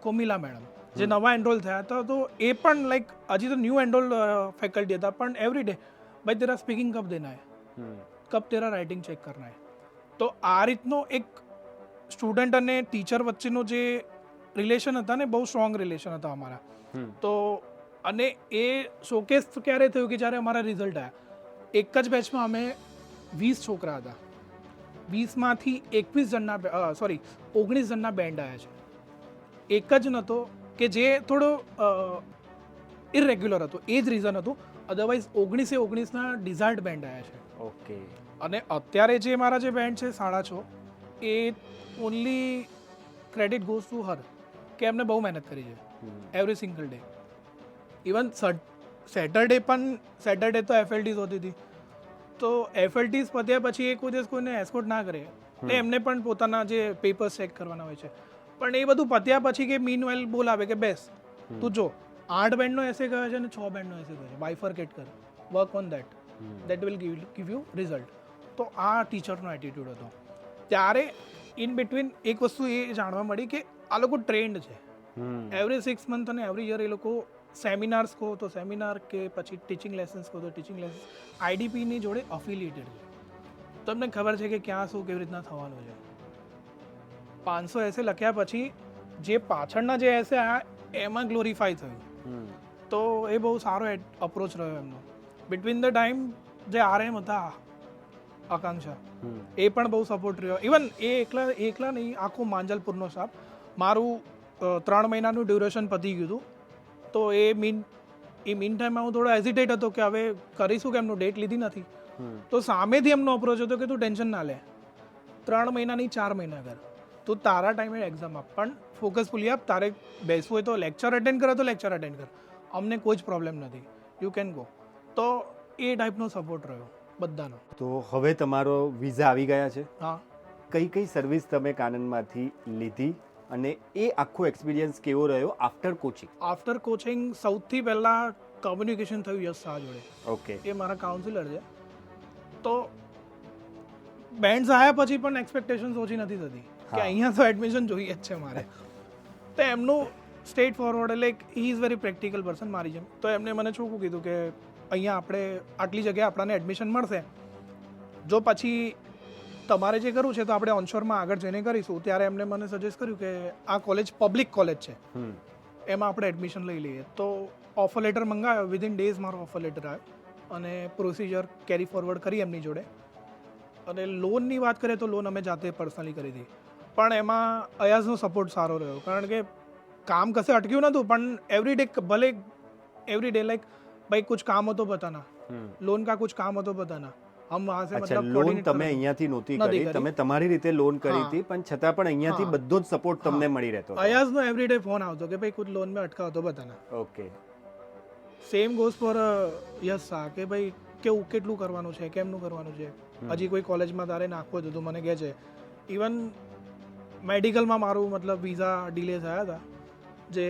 કોમિલા મેડમ જે નવા એનરોલ થયા હતા, તો એ પણ લાઈક હજી તો ન્યૂ એનરોલ ફેકલ્ટી હતા, પણ એવરી ડે ભાઈ તેરા સ્પીકિંગ કબ દેના હે, કબ તેરા રાઇટિંગ ચેક કરના હે. તો આ રીતનો એક સ્ટુડન્ટ અને ટીચર વચ્ચેનો જે રિલેશન હતા ને, બહુ સ્ટ્રોંગ રિલેશન હતા અમારા. તો અને એ શોકેસ ક્યારે થયું કે જ્યારે અમારા રિઝલ્ટ આવ્યા. એક જ બેચમાં અમે 20 છોકરા હતા, 20માંથી 19 જણના બેન્ડ આવ્યા છે. એક જ નહોતો કે જે થોડો ઇરેગ્યુલર હતો, એ જ રીઝન હતું. અધરવાઇઝ 19ના ડિઝાયર્ડ બેન્ડ આવ્યા છે. ઓકે. અને અત્યારે જે મારા જે બેન્ડ છે 6.5, એ only credit goes to her. કે એમને બહુ મહેનત કરી છે every single day. Even Saturday તો એફએલટીઝ હોતી હતી, તો એફએલટીઝ પત્યા પછી એ કોઈ દિવસ કોઈને એસ્કોર્ટ ના કરે, એટલે એમને પણ પોતાના જે પેપર્સ ચેક કરવાના હોય છે. પણ એ બધું પત્યા પછી કે મીન વેલ બોલાવે કે બેસ તું જો 8 બેન્ડનો એસે કહે છે અને 6 બેન્ડનો એસે કહે છે, બાયફર્કેટ કર, work on that will give you result. તો આ ટીચરનો એટીટ્યુડ હતો. ત્યારે ઇન બિટવીન એક વસ્તુ એ જાણવા મળી કે આ લોકો ટ્રેન્ડ છે. એવરી 6 મંથ અને એવરી યર એ લોકો સેમિનાર્સ કહો તો સેમિનાર કે પછી ટીચિંગ લેસન્સ કહો તો ટીચિંગ લેસન્સ આઈડીપીની જોડે અફિલિએટેડ છે. તમને ખબર છે કે ક્યાં શું કેવી રીતના થવાનું છે. 500 એસે લખ્યા પછી જે પાછળના જે એસે આવ્યા એમાં ગ્લોરીફાય થયું. તો એ બહુ સારો અપ્રોચ રહ્યો એમનો. બિટવીન ધ ટાઈમ જે RM હતા આકાંક્ષા, એ પણ બહુ સપોર્ટ રહ્યો. ઇવન એ એકલા નહીં, આખો માંજલપુરનો સ્ટાફ. મારું 3 મહિનાનું ડ્યુરેશન પતી ગયું હતું, તો એ મીન ટાઈમમાં હું થોડો હેઝિટેટ હતો કે હવે કરીશું કે એમનું ડેટ લીધી નથી. તો સામેથી એમનો અપ્રોચ હતો કે તું ટેન્શન ના લે, 3 મહિનાની 4 મહિના કર, તું તારા ટાઈમે એક્ઝામ આપ, પણ ફોકસફુલી આપ. તારે બેસવું હોય તો લેક્ચર અટેન્ડ કરે તો લેક્ચર અટેન્ડ કર, અમને કોઈ જ પ્રોબ્લેમ નથી, યુ કેન ગો. તો એ ટાઈપનો સપોર્ટ રહ્યો બધાનો. તો હવે તમારો વિઝા આવી ગયા છે. હા, કઈ સર્વિસ તમે કાનનમાંથી લીધી અને એ આખો એક્સપિરિયન્સ કેવો રહ્યો આફ્ટર કોચિંગ? આફ્ટર કોચિંગ સૌથી પહેલાં કમ્યુનિકેશન થયું યશ શાહ જોડે. ઓકે. એ મારા કાઉન્સિલર છે. તો બેન્ડ્સ આવ્યા પછી પણ એક્સપેક્ટેશન્સ ઓછી નથી થતી કે અહીંયા તો એડમિશન જોઈએ જ છે મારે. તો એમનું સ્ટ્રેટ ફોરવર્ડ, એટલે he is very practical person મારી જેમ. તો એમને મને ચોખ્ખું કીધું કે અહીંયા આપણે આટલી જગ્યાએ આપણને એડમિશન મળશે, જો પછી તમારે જે કરવું છે તો આપણે ઓનશોરમાં આગળ જઈને કરીશું. ત્યારે એમને મને સજેસ્ટ કર્યું કે આ કોલેજ પબ્લિક કોલેજ છે, એમાં આપણે એડમિશન લઈ લઈએ. તો ઓફર લેટર મંગાવ્યો, વિધિન ડેઝ મારો ઓફર લેટર આવ્યો અને પ્રોસિજર કેરી ફોરવર્ડ કરી એમની જોડે. અને લોનની વાત કરીએ તો લોન અમે જાતે પર્સનલી કરી હતી, પણ એમાં અયાઝનો સપોર્ટ સારો રહ્યો. કારણ કે કામ કશે અટક્યું નહોતું, પણ એવરી ડે લાઈક ભાઈ કુછ કામ હો તો બતાના, લોન કા કુછ કામ હો તો બતાના. હમ વહાં સે મતલબ લોન તમે અહીંયાથી નહોતી કરી, તમે તમારી રીતે લોન કરી હતી, પણ છતાં પણ અહીંયાથી બધો જ સપોર્ટ તમને મળી રહેતો. અયાઝનો એવરી ડે ફોન આવતો કે ભાઈ કુછ લોન મેં અટકા હો તો બતાના. ઓકે. સેમ ગોઝ ફોર યશ શાહ કે ભાઈ કેવું કેટલું કરવાનું છે, કેમનું કરવાનું છે, હજી કોઈ કોલેજમાં તારે નાખવું હતું તો મને કહે છે. ઇવન મેડિકલમાં મારું મતલબ વિઝા ડિલે થયા હતા, જે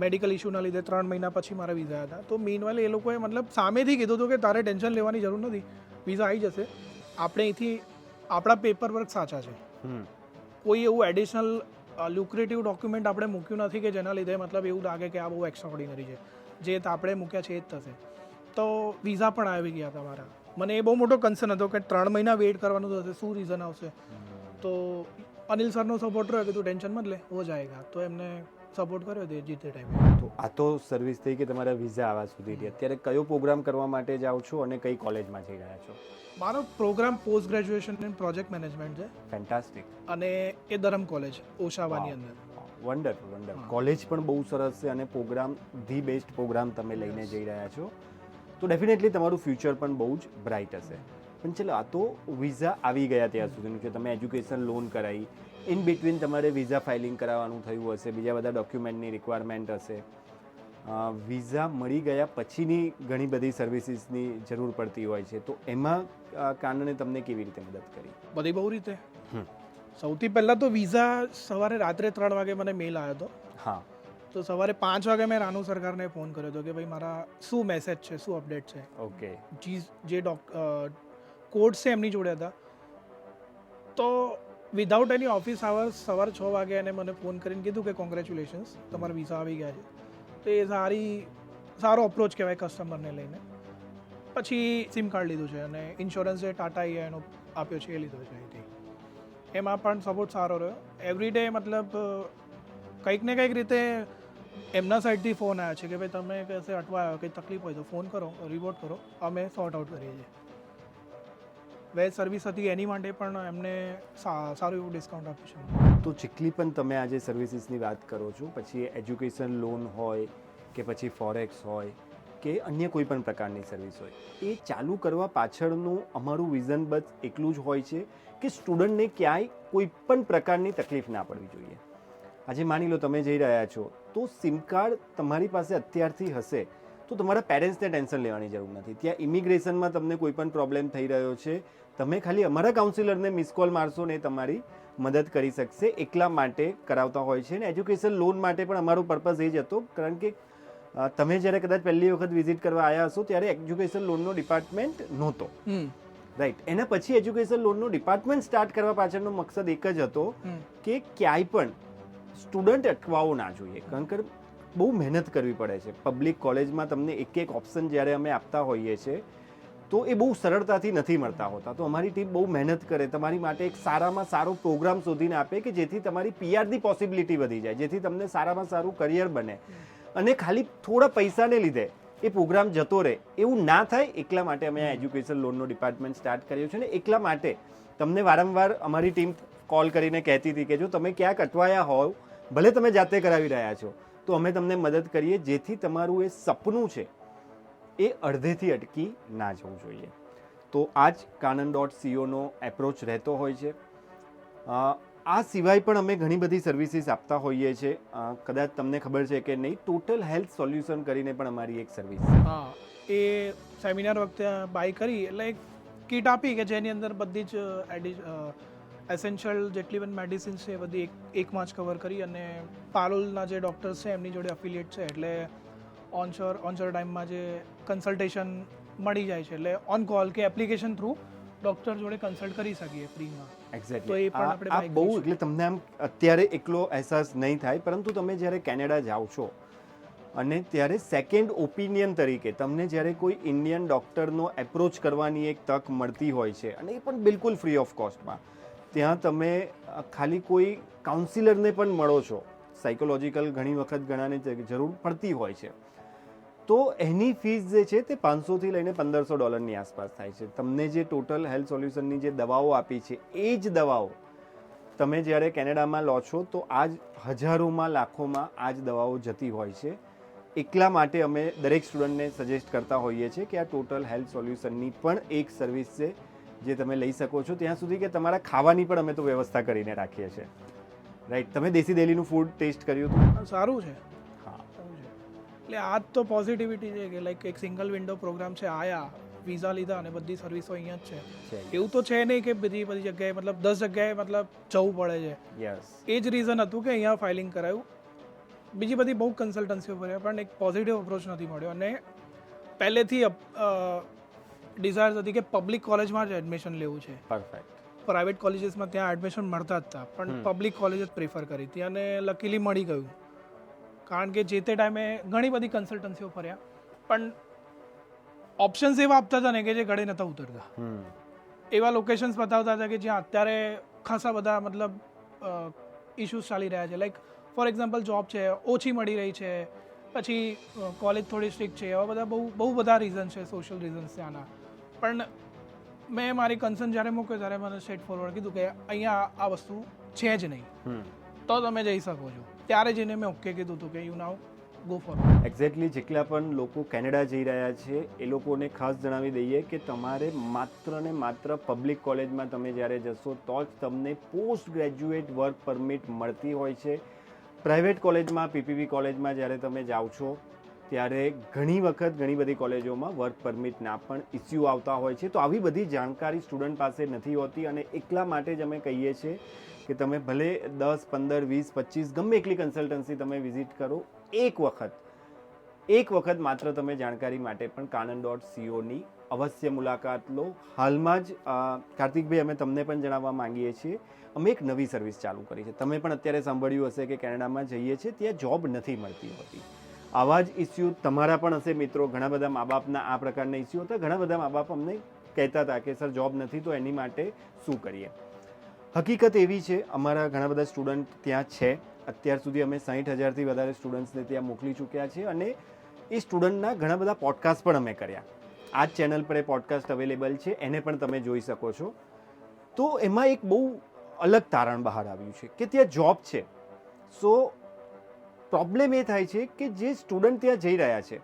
મેડિકલ ઇશ્યુના લીધે 3 મહિના પછી મારા વિઝા હતા. તો મીનવાઇલ એ લોકોએ મતલબ સામેથી કીધું હતું કે તારે ટેન્શન લેવાની જરૂર નથી, વિઝા આવી જશે, આપણે અહીંથી આપણા પેપર વર્ક સાચા છે, કોઈ એવું એડિશનલ લ્યુક્રેટિવ ડોક્યુમેન્ટ આપણે મૂક્યું નથી કે જેના લીધે મતલબ એવું લાગે કે આ બહુ એક્સ્ટ્રા ઓર્ડિનરી છે. જે આપણે મૂક્યા છે એ જ થશે. તો વિઝા પણ આવી ગયા હતા મારા. મને એ બહુ મોટો કન્સર્ન હતો કે 3 મહિના વેઇટ કરવાનું થશે, શું રીઝન આવશે. તો અનિલ સરનો સપોર્ટ રહ્યો કે તું ટેન્શન મત લે, હો જાયગા. તો એમને સપોર્ટ કર્યો તે જીતે ટાઈમે. તો આ તો સર્વિસ થઈ કે તમારા વિઝા આવવા સુધીની. અત્યારે કયો પ્રોગ્રામ કરવા માટે જાઓ છો અને કઈ કોલેજમાં જઈ રહ્યા છો? મારો programme post graduation in project management છે. ફેન્ટાસ્ટિક. અને એ ધરમ કોલેજ ઓશાવાની અંદર. વન્ડરફુલ. કોલેજ પણ બહુ સરસ છે અને પ્રોગ્રામ ધી બેસ્ટ પ્રોગ્રામ તમે લઈને જઈ રહ્યા છો. તો ડેફિનેટલી તમારું ફ્યુચર પણ બહુ જ બ્રાઇટ હશે. પણ ચલો, આ તો વિઝા આવી ગયા ત્યાં સુધીનું છે, તમે એજ્યુકેશન લોન કરાવી, ઇન બિટવીન તમારે વિઝા ફાઇલિંગ કરાવવાનું થયું હશે, બીજા બધા ડોક્યુમેન્ટની રિક્વાયરમેન્ટ હશે, વિઝા મળી ગયા પછીની ઘણી બધી સર્વિસીસની જરૂર પડતી હોય છે. તો એમાં કાનને તમને કેવી રીતે મદદ કરી? બધી બહુ રીતે. સૌથી પહેલાં તો વિઝા સવારે રાત્રે 3 વાગે મને મેલ આવ્યો હતો. હા. તો સવારે 5 વાગે મેં રાનુ સરકારને ફોન કર્યો હતો કે ભાઈ મારા શું મેસેજ છે, શું અપડેટ છે. ઓકે. જે કોડ્સ છે એમની જોડે હતા. તો વિધાઉટ એની ઓફિસ આવર્સ સવારે 6 વાગે એને મને ફોન કરીને કીધું કે કોંગ્રેચ્યુલેશન્સ, તમારા વિઝા આવી ગયા છે. તો એ સારો અપ્રોચ કહેવાય કસ્ટમરને લઈને. પછી સિમ કાર્ડ લીધું છે અને ઇન્સ્યોરન્સ જે ટાટા એનો આપ્યો છે એ લીધો છે અહીંથી. એમાં પણ સપોર્ટ સારો રહ્યો. એવરી ડે મતલબ કંઈક ને કંઈક રીતે એમના સાઈડથી ફોન આવ્યા છે કે ભાઈ તમે કશે અટવાયો, કંઈ તકલીફ હોય તો ફોન કરો, રિપોર્ટ કરો, અમે સોર્ટ આઉટ કરીએ છીએ. વેજ સર્વિસ હતી એની માટે પણ એમને સારું એવું ડિસ્કાઉન્ટ આપ્યું છે. તો જેટલી પણ તમે આજે સર્વિસીસની વાત કરો છો, પછી એજ્યુકેશન લોન હોય કે પછી ફોરેક્સ હોય કે અન્ય કોઈ પણ પ્રકારની સર્વિસ હોય, એ ચાલુ કરવા પાછળનું અમારું વિઝન બસ એટલું જ હોય છે કે સ્ટુડન્ટને ક્યાંય કોઈ પણ પ્રકારની તકલીફ ના પડવી જોઈએ. આજે માની લો તમે જઈ રહ્યા છો તો સિમ કાર્ડ તમારી પાસે અત્યારથી હશે તો તમારા પેરેન્ટ્સને ટેન્શન લેવાની જરૂર નથી. ત્યાં ઇમિગ્રેશનમાં તમને કોઈ પણ પ્રોબ્લેમ થઈ રહ્યો છે, તમે ખાલી અમારા કાઉન્સિલરને મિસ કોલ મારશો ને એ તમારી મદદ કરી શકશે. એકલા માટે કરાવતા હોય છે. ને એજ્યુકેશન લોન માટે પણ અમારો પર્પઝ એ જ હતો, કારણ કે તમે જ્યારે કદાચ પહેલી વખત વિઝિટ કરવા આવ્યા હશો ત્યારે એજ્યુકેશન લોનનો ડિપાર્ટમેન્ટ નહોતો, રાઈટ. એના પછી એજ્યુકેશન લોનનો ડિપાર્ટમેન્ટ સ્ટાર્ટ કરવા પાછળનો મકસદ એક જ હતો કે ક્યાંય પણ સ્ટુડન્ટ અટવાવો ના જોઈએ, કારણ કે બહુ મહેનત કરવી પડે છે. પબ્લિક કોલેજમાં તમને એક એક ઓપ્શન જ્યારે અમે આપતા હોઈએ છીએ તો એ બહુ સરળતાથી નથી મળતા હોતા. તો અમારી ટીમ બહુ મહેનત કરે, તમારી માટે એક સારામાં સારો પ્રોગ્રામ શોધીને આપે કે જેથી તમારી પીઆરની પોસિબિલિટી વધી જાય, જેથી તમને સારામાં સારું કરિયર બને. અને ખાલી થોડા પૈસાને લીધે એ પ્રોગ્રામ જતો રહે એવું ના થાય, એકલા માટે અમે આ એજ્યુકેશન લોનનો ડિપાર્ટમેન્ટ સ્ટાર્ટ કર્યો છે. ને એકલા માટે તમને વારંવાર અમારી ટીમ કોલ કરીને કહેતી હતી કે જો તમે ક્યાંક અટવાયા હોવ, ભલે તમે જાતે કરાવી રહ્યા છો, તો અમે તમને મદદ કરીએ, જેથી તમારું એ સપનું છે એ અડધેથી અટકી ના જવું જોઈએ. તો આ જ કાનન.co એપ્રોચ રહેતો હોય છે. આ સિવાય પણ અમે ઘણી બધી સર્વિસીસ આપતા હોઈએ છીએ. કદાચ તમને ખબર છે કે નહીં, ટોટલ હેલ્થ સોલ્યુશન કરીને પણ અમારી એક સર્વિસ છે. હા, એ સેમિનાર વખતે બાય કરી એટલે એક કીટ આપી કે જેની અંદર બધી જ એસેન્શિયલ જેટલી પણ મેડિસિન્સ છે એ બધી એકમાં જ કવર કરી, અને પાલોલના જે ડૉક્ટર્સ છે એમની જોડે અફિલિએટ છે, એટલે ઓનશોર ટાઈમમાં જે કન્સલ્ટેશન મળી જાય છે, એટલે ઓન કોલ કે એપ્લિકેશન થ્રુ ડૉક્ટર જોડે કન્સલ્ટ કરી શકીએ ફ્રીમાં. એક્ઝેક્ટલી. તો એ પણ આપણે આ બહુ એટલે તમને આમ અત્યારે એકલો અહેસાસ નહીં થાય, પરંતુ તમે જ્યારે કેનેડા જાઓ છો અને ત્યારે સેકન્ડ ઓપિનિયન તરીકે તમને જ્યારે કોઈ ઇન્ડિયન ડૉક્ટરનો એપ્રોચ કરવાની એક તક મળતી હોય છે, અને એ પણ બિલકુલ ફ્રી ઓફ કોસ્ટમાં, ત્યાં તમે ખાલી કોઈ કાઉન્સિલરને પણ મળો છો. સાયકોલોજીકલ ઘણી વખત ઘણાને જરૂર પડતી હોય છે, તો એની ફીસ જે છે તે $500 લઈને $1500 આસપાસ થાય છે. તમને જે ટોટલ હેલ્થ સોલ્યુશનની જે દવાઓ આપી છે એ જ દવાઓ તમે જ્યારે કેનેડામાં લો છો તો આ જ હજારોમાં લાખોમાં આ જ દવાઓ જતી હોય છે. એકલા માટે અમે દરેક સ્ટુડન્ટને સજેસ્ટ કરતા હોઈએ છીએ કે આ ટોટલ હેલ્થ સોલ્યુશનની પણ એક સર્વિસ છે જે તમે લઈ શકો છો, ત્યાં સુધી કે તમારા ખાવાની પણ અમે તો વ્યવસ્થા કરીને રાખીએ છીએ, રાઈટ. તમે દેશી દેલીનું ફૂડ ટેસ્ટ કર્યું હતું? સારું છે. હા, એટલે આ જ તો પોઝિટિવિટી છે કે લાઈક એક સિંગલ વિન્ડો પ્રોગ્રામ છે, આયા વિઝા લીધા અને બધી સર્વિસો અહીંયા જ છે. એવું તો છે નહીં કે બધી જગ્યાએ મતલબ 10 જગ્યાએ મતલબ જવું પડે છે. યસ. એ જ રીઝન હતું કે અહીંયા ફાઇલિંગ કરાયું. બીજી બધી બહુ કન્સલ્ટન્સીઓ કર્યા પણ એક પોઝિટિવ અપ્રોચ નથી મળ્યો, અને પહેલેથી ડિઝાયર હતી કે પબ્લિક કોલેજમાં જ એડમિશન લેવું છે. પરફેક્ટ. પ્રાઇવેટ કોલેજીસમાં ત્યાં એડમિશન મળતા જ હતા, પણ પબ્લિક કોલેજ જ પ્રિફર કરી હતી, અને લકીલી મળી ગયું. કારણ કે જે તે ટાઈમે ઘણી બધી કન્સલ્ટન્સીઓ ફર્યા, પણ ઓપ્શન્સ એવા આપતા હતા ને કે જે ગળે નહોતા ઉતરતા. એવા લોકેશન્સ બતાવતા હતા કે જ્યાં અત્યારે ખાસા બધા મતલબ ઇશ્યુઝ ચાલી રહ્યા છે. લાઈક ફોર એક્ઝામ્પલ જોબ છે ઓછી મળી રહી છે, પછી કોલેજ થોડી સ્ટ્રિક્ટ છે, એવા બધા બહુ બધા રીઝન છે, સોશિયલ રીઝન્સ ત્યાંના. પણ મેં મારી કન્સર્ન જ્યારે મૂક્યો ત્યારે મને સ્ટ્રેટ ફોરવર્ડ કીધું કે અહીંયા આ વસ્તુ છે જ નહીં, તો તમે જઈ શકો છો. ત્યારે જઈને મેં ઓકે કીધું હતું કે you now go for. Exactly. જેટલા પણ લોકો કેનેડા જઈ રહ્યા છે એ લોકોને ખાસ જણાવી દઈએ કે તમારે માત્ર ને માત્ર પબ્લિક કોલેજમાં તમે જ્યારે જશો તો જ તમને પોસ્ટ ગ્રેજ્યુએટ વર્ક પરમિટ મળતી હોય છે. પ્રાઇવેટ કોલેજમાં, પીપીવી કોલેજમાં જ્યારે તમે જાઓ છો ત્યારે ઘણી વખત ઘણી બધી કોલેજોમાં વર્ક પરમિટના પણ ઇસ્યુ આવતા હોય છે. તો આવી બધી જાણકારી સ્ટુડન્ટ પાસે નથી હોતી, અને એકલા માટે જ અમે કહીએ છીએ કે તમે ભલે 10, 15, 20, 25 ગમે એટલી કન્સલ્ટન્સી તમે વિઝિટ કરો, એક વખત માત્ર તમે જાણકારી માટે પણ કાનન.co અવશ્ય મુલાકાત લો. હાલમાં જ કાર્તિકભાઈ અમે તમને પણ જણાવવા માંગીએ છીએ, અમે એક નવી સર્વિસ ચાલુ કરી છે. તમે પણ અત્યારે સાંભળ્યું હશે કે કેનેડામાં જઈએ છીએ ત્યાં જોબ નથી મળતી હોતી. આવા જ ઇસ્યુ તમારા પણ હશે મિત્રો. ઘણા બધા મા બાપના આ પ્રકારના ઇસ્યુ હતા. ઘણા બધા મા બાપ અમને કહેતા હતા કે સર જોબ નથી તો એની માટે શું કરીએ. હકીકત એવી છે, અમારા ઘણા બધા સ્ટુડન્ટ ત્યાં છે. અત્યાર સુધી અમે 60,000થી વધારે સ્ટુડન્ટ્સને ત્યાં મોકલી ચૂક્યા છે, અને એ સ્ટુડન્ટના ઘણા બધા પોડકાસ્ટ પણ અમે કર્યા. આ જ ચેનલ પર એ પોડકાસ્ટ અવેલેબલ છે, એને પણ તમે જોઈ શકો છો. તો એમાં એક બહુ અલગ તારણ બહાર આવ્યું છે કે ત્યાં જોબ છે. સો પ્રોબ્લેમ એ થાય છે કે જે સ્ટુડન્ટ ત્યાં જઈ રહ્યા છે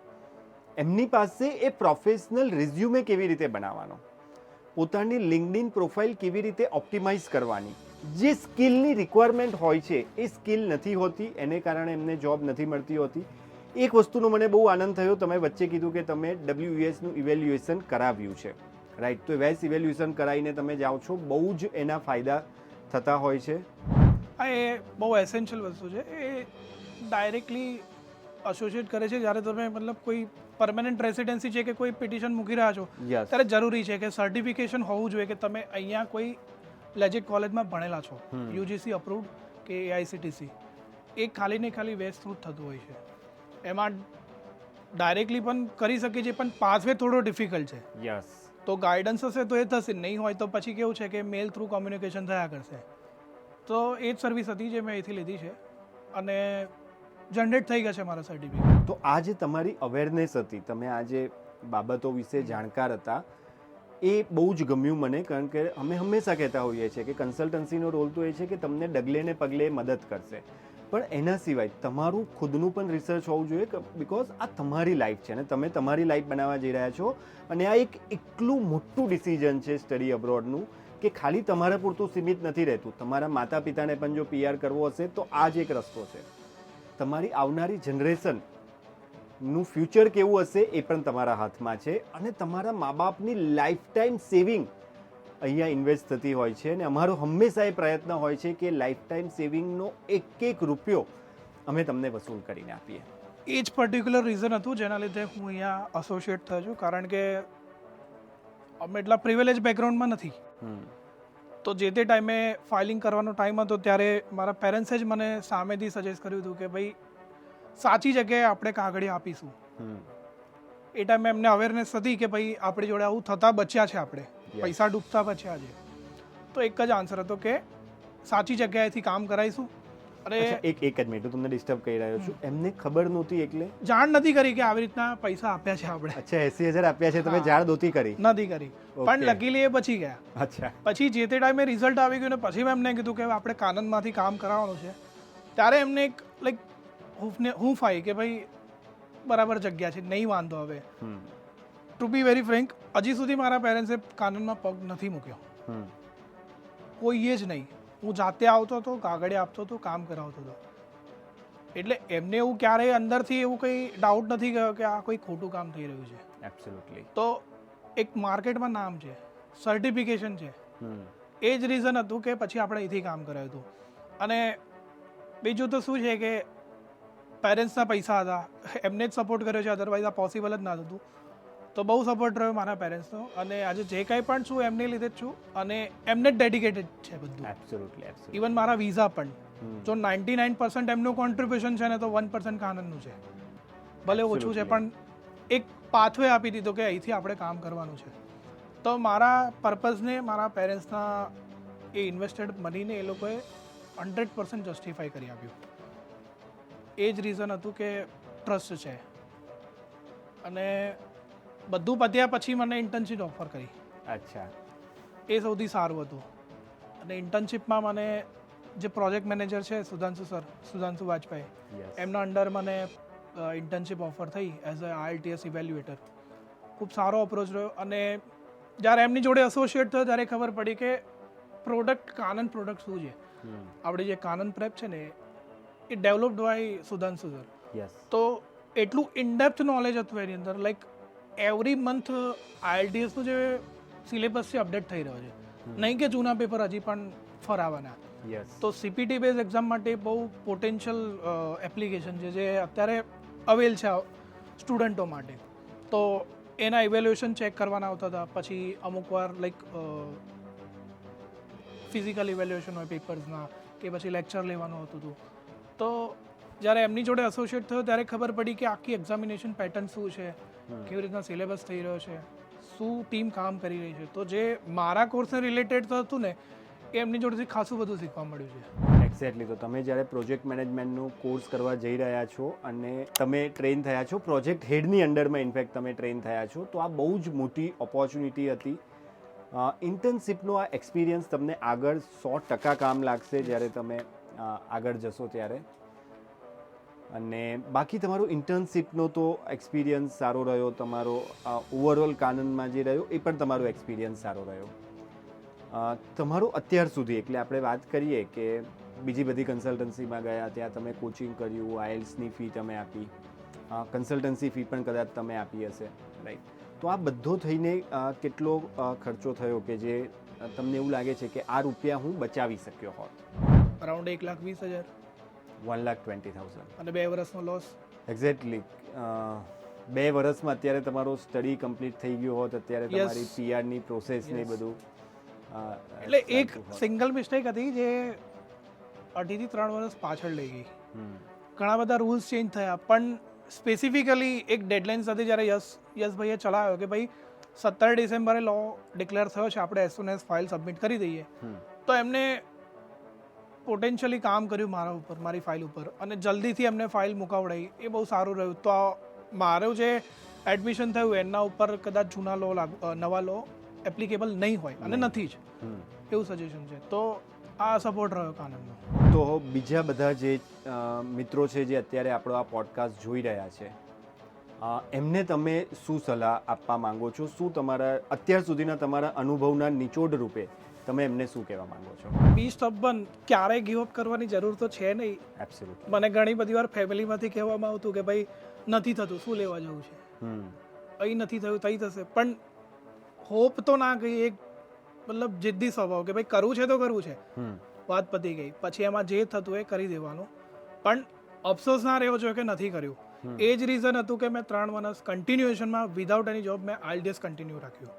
એમની પાસે એ પ્રોફેશનલ રિઝ્યુમે કેવી રીતે બનાવવાનો, પોતાની લિંક્ડઇન પ્રોફાઇલ કેવી રીતે ઓપ્ટિમાઇઝ કરવાની, જે સ્કિલની રિક્વાયરમેન્ટ હોય છે એ સ્કિલ નથી હોતી, એને કારણે એમને જોબ નથી મળતી હોતી. એક વસ્તુનો મને બહુ આનંદ થયો, તમે વચ્ચે કીધું કે તમે WESનું ઇવેલ્યુએશન કરાવ્યું છે, રાઈટ? તો વેસ ઇવેલ્યુએશન કરાવીને તમે જાઓ છો, બહુ જ એના ફાયદા થતા હોય છે. હા, એ બહુ એસેન્શિયલ વસ્તુ છે. એ ડાયરેક્ટલી એસોસિએટ કરે છે જ્યારે તમે મતલબ કોઈ પરમેનન્ટ રેસિડેન્સી છે કે કોઈ પિટિશન મૂકી રહ્યા છો યસ, ત્યારે જરૂરી છે કે સર્ટિફિકેશન હોવું જોઈએ કે તમે અહીંયા કોઈ લેજિટ કોલેજમાં ભણેલા છો, UGC અપ્રુવડ કે AICTC. એ ખાલી ને ખાલી વેસ્ટ થ્રુ થતું હોય છે. એમાં ડાયરેક્ટલી પણ કરી શકે છે, પણ પાથવે થોડો ડિફિકલ્ટ છે. યસ. તો ગાઈડન્સ હશે તો એ થશે, નહીં હોય તો પછી કેવું છે કે મેલ થ્રુ કોમ્યુનિકેશન થયા કરશે. તો એ જ સર્વિસ હતી જે મેં અહીંથી લીધી છે અને જનરેટ થઈ ગયા છે મારા સર્ટિફિકેટ. તો આ જે તમારી અવેરનેસ હતી, તમે આ જે બાબતો વિશે જાણકાર હતા, એ બહુ જ ગમ્યું મને, કારણ કે અમે હંમેશા કહેતા હોઈએ છીએ કે કન્સલ્ટન્સીનો રોલ તો એ છે કે તમને ડગલે ને પગલે મદદ કરશે, પણ એના સિવાય તમારું ખુદનું પણ રિસર્ચ હોવું જોઈએ, બિકોઝ આ તમારી લાઈફ છે અને તમે તમારી લાઈફ બનાવવા જઈ રહ્યા છો. અને આ એક એટલું મોટું ડિસિઝન છે સ્ટડી અબ્રોડનું કે ખાલી તમારા પૂરતું સીમિત નથી રહેતું. તમારા માતા પિતાને પણ જો PR કરવો હશે તો આ જ એક રસ્તો છે. તમારી આવનારી જનરેશનનું ફ્યુચર કેવું હશે એ પણ તમારા હાથમાં છે, અને તમારા મા બાપની લાઈફ ટાઈમ સેવિંગ અહીંયા ઇન્વેસ્ટ થતી હોય છે. અને અમારો હંમેશા એ પ્રયત્ન હોય છે કે લાઈફ ટાઈમ સેવિંગનો એક રૂપિયો અમે તમને વસૂલ કરીને આપીએ. એ જ પર્ટિક્યુલર રીઝન હતું જેના લીધે હું અહીંયા એસોસિએટ થયો છું, કારણ કે અમે એટલા પ્રિવિલેજ બેકગ્રાઉન્ડમાં નથી. તો જે તે ટાઈમે ફાઇલિંગ કરવાનો ટાઈમ હતો ત્યારે મારા પેરેન્ટ્સે જ મને સામેથી સજેસ્ટ કર્યું હતું કે ભાઈ સાચી જગ્યાએ આપણે કાગળિયા આપીશું. એ ટાઈમે એમને અવેરનેસ હતી કે ભાઈ આપણી જોડે આવું થતા બચ્યા છે, આપણે પૈસા ડૂબતા બચ્યા છે. તો એક જ આન્સર હતો કે સાચી જગ્યાએથી કામ કરાવીશું. અને એક જ મિનિટ, હું તમને ડિસ્ટર્બ કરી રહ્યો છું. એમને ખબર નહોતી એટલે જાણ નથી કરી કે આવી રીતના પૈસા આપ્યા છે આપણે. અચ્છા, 80,000 આપ્યા છે, તમે જાણ નહોતી કરી? નથી કરી, પણ લકીલી એ પછી ગયા. અચ્છા. પછી જે તે ટાઈમે રિઝલ્ટ આવી ગયું ને પછી મેં એમને કીધું કે આપણે કાનનમાંથી કામ કરાવવાનું છે, ત્યારે એમને એક લાઈક હૂંફ આવી કે ભાઈ બરાબર જગ્યા છે, નહીં વાંધો. હવે ટુ બી વેરી ફ્રેન્ક, હજી સુધી મારા પેરેન્ટ્સે કાનૂનમાં પગ નથી મૂક્યો, કોઈએ જ નહીં. હું જાતે આવતો હતો, કાગળિયા આપતો હતો, કામ કરાવતો હતો. એટલે એમને એવું ક્યારેય અંદરથી એવું કંઈ ડાઉટ નથી ગયો કે આ કોઈ ખોટું કામ થઈ રહ્યું છે. એબ્સોલ્યુટલી. તો એક માર્કેટમાં નામ છે, સર્ટિફિકેશન છે, એ જ રીઝન હતું કે પછી આપણે અહીંથી કામ કરાવ્યું હતું. અને બીજું તો શું છે કે પેરેન્ટ્સના પૈસા હતા, એમને જ સપોર્ટ કર્યો છે, અધરવાઇઝ આ પોસિબલ જ ના થતું. તો બહુ સપોર્ટ રહ્યો મારા પેરેન્ટ્સનો, અને આજે જે કંઈ પણ છું એમને લીધે જ છું, અને એમને જ ડેડિકેટેડ છે બધું. એબ્સોલ્યુટલી. ઇવન મારા વિઝા પણ જો 99% એમનું કોન્ટ્રીબ્યુશન છે ને તો 1% કાનનનું છે. ભલે ઓછું છે પણ એક પાથવે આપી દીધો કે અહીંથી આપણે કામ કરવાનું છે. તો મારા પર્પઝને મારા પેરેન્ટ્સના એ ઇન્વેસ્ટેડ મનીને એ લોકોએ 100% જસ્ટિફાઈ કરી આપ્યું. એ જ રીઝન હતું કે ટ્રસ્ટ છે. અને બધું પત્યા પછી મને ઇન્ટર્નશીપ ઓફર કરી. અચ્છા. એ સૌથી સારું હતું. અને ઇન્ટર્નશીપમાં મને જે પ્રોજેક્ટ મેનેજર છે સુધાંશુ વાજપેયી, એમના અંડર મને ઇન્ટર્નશીપ ઓફર થઈ એઝ અ IELTS ઇવેલ્યુએટર. ખૂબ સારો અપ્રોચ રહ્યો. અને જ્યારે એમની જોડે એસોસિએટ થયો ત્યારે ખબર પડી કે કાનન પ્રોડક્ટ શું છે. આપણી જે કાનન પ્રેપ છે ને એ ડેવલપ્ડ બાય સુધાંશુ સર. તો એટલું ઇનડેપ્થ નોલેજ હતું એની અંદર, લાઈક એવરી મંથ IELTSનું જે સિલેબસ છે અપડેટ થઈ રહ્યો છે, નહીં કે જૂના પેપર હજી પણ ફરાવાના. તો CPT બેઝ એક્ઝામ માટે બહુ પોટેન્શિયલ એપ્લિકેશન છે જે અત્યારે અવેલ છે સ્ટુડન્ટો માટે. તો એના ઇવેલ્યુએશન ચેક કરવાના આવતા હતા. પછી અમુક વાર લાઈક ફિઝિકલ ઇવેલ્યુએશન હોય પેપર્સના, કે પછી લેક્ચર લેવાનું હતું હતું. તો જ્યારે એમની જોડે એસોસિએટ થયો ત્યારે ખબર પડી કે આખી એક્ઝામિનેશન પેટર્ન શું છે, કેવી રીતના સિલેબસ થઈ રહ્યો છે, શું ટીમ કામ કરી રહી છે. તો જે મારા કોર્સને રિલેટેડ હતું ને એ એમની જોડેથી ખાસું બધું શીખવા મળ્યું છે. એક્ઝેક્ટલી. તો તમે જ્યારે પ્રોજેક્ટ મેનેજમેન્ટનું કોર્સ કરવા જઈ રહ્યા છો અને તમે ટ્રેન થયા છો, પ્રોજેક્ટ હેડની અંડરમાં ઇનફેક્ટ તમે ટ્રેન થયા છો, તો આ બહુ જ મોટી ઓપોર્ચ્યુનિટી હતી. ઇન્ટર્નશીપનો આ એક્સપિરિયન્સ તમને આગળ 100% કામ લાગશે જ્યારે તમે આગળ જશો ત્યારે. અને બાકી તમારો ઇન્ટર્નશીપનો તો એક્સપિરિયન્સ સારો રહ્યો, તમારો ઓવરઓલ કાનનમાં જે રહ્યો એ પણ તમારો એક્સપિરિયન્સ સારો રહ્યો. તમારું અત્યાર સુધી એટલે આપણે વાત કરીએ કે બીજી બધી કન્સલ્ટન્સીમાં ગયા, ત્યાં તમે કોચિંગ કર્યું, આઇએલ્સની ફી તમે આપી, કન્સલ્ટન્સી ફી પણ કદાચ તમે આપી હશે, રાઈટ? તો આ બધો થઈને કેટલો ખર્ચો થયો કે જે તમને એવું લાગે છે કે આ રૂપિયા હું બચાવી શક્યો હોત? અરાઉન્ડ 1,20,000 1,20,000 અને 2 વર્ષનો લોસ. એક્ઝેક્ટલી. 2 વર્ષમાં અત્યારે તમારો સ્ટડી કમ્પ્લીટ થઈ ગયો હોત, અત્યારે Yes. તમારી પીઆરની પ્રોસેસ ને Yes. બધું એટલે એક ચાલતું હોત. સિંગલ મિસ્ટેક હતી જે 2.5 થી 3 વર્ષ પાછળ લઈ ગઈ. હમ. ઘણા બધા રૂલ્સ ચેન્જ થયા, પણ સ્પેસિફિકલી એક ડેડલાઇન સાથે જ્યારે યશભાઈએ ચલાવ્યો કે ભાઈ 17 ડિસેમ્બરે લો ડિક્લેર થયો છે, આપણે as soon as file submit કરી દઈએ, હમ. તો એમને પોટેન્શિયલી કામ કર્યું મારા ઉપર, મારી ફાઇલ ઉપર, અને જલ્દીથી એમને ફાઇલ મુકાવડાવી. એ બહુ સારું રહ્યું. તો મારું જે એડમિશન થયું એના ઉપર કદાચ જૂના લો નવા લો એપ્લિકેબલ નહીં હોય, અને નથી જ, હમ. એવું સજેશન છે. તો આ સપોર્ટ રહ્યો કાનનનો. તો બીજા બધા જે મિત્રો છે જે અત્યારે આપણો આ પોડકાસ્ટ જોઈ રહ્યા છે, એમને તમે શું સલાહ આપવા માંગો છો? શું તમારા અત્યાર સુધીના તમારા અનુભવના નિચોડ રૂપે તમે એમને શું કહેવા માંગો છો? બી સ્ટબન, ક્યારેય ગીવ અપ કરવાની જરૂર તો છે નહીં. એબ્સોલ્યુટલી. મને ઘણી બધી વાર ફેમિલીમાંથી કહેવામાં આવતું કે ભાઈ નથી થતું, શું લેવા જવું છે, અહીં નથી થયું તઈ થશે, પણ હોપ તો ના ગઈ. એક મતલબ જિદ્દી સ્વભાવ કે ભાઈ કરવું છે તો કરવું છે, વાત પતી ગઈ. પછી એમાં જે થતું એ કરી દેવાનું, પણ અફસોસ ના રહેવો જોઈએ કે નથી કર્યું. એ જ રીઝન હતું કે મેં 3 વર્ષ કન્ટિન્યુએશનમાં વિધાઉટ એની જોબ મેં આઈએલટીએસ કન્ટિન્યુ રાખ્યું.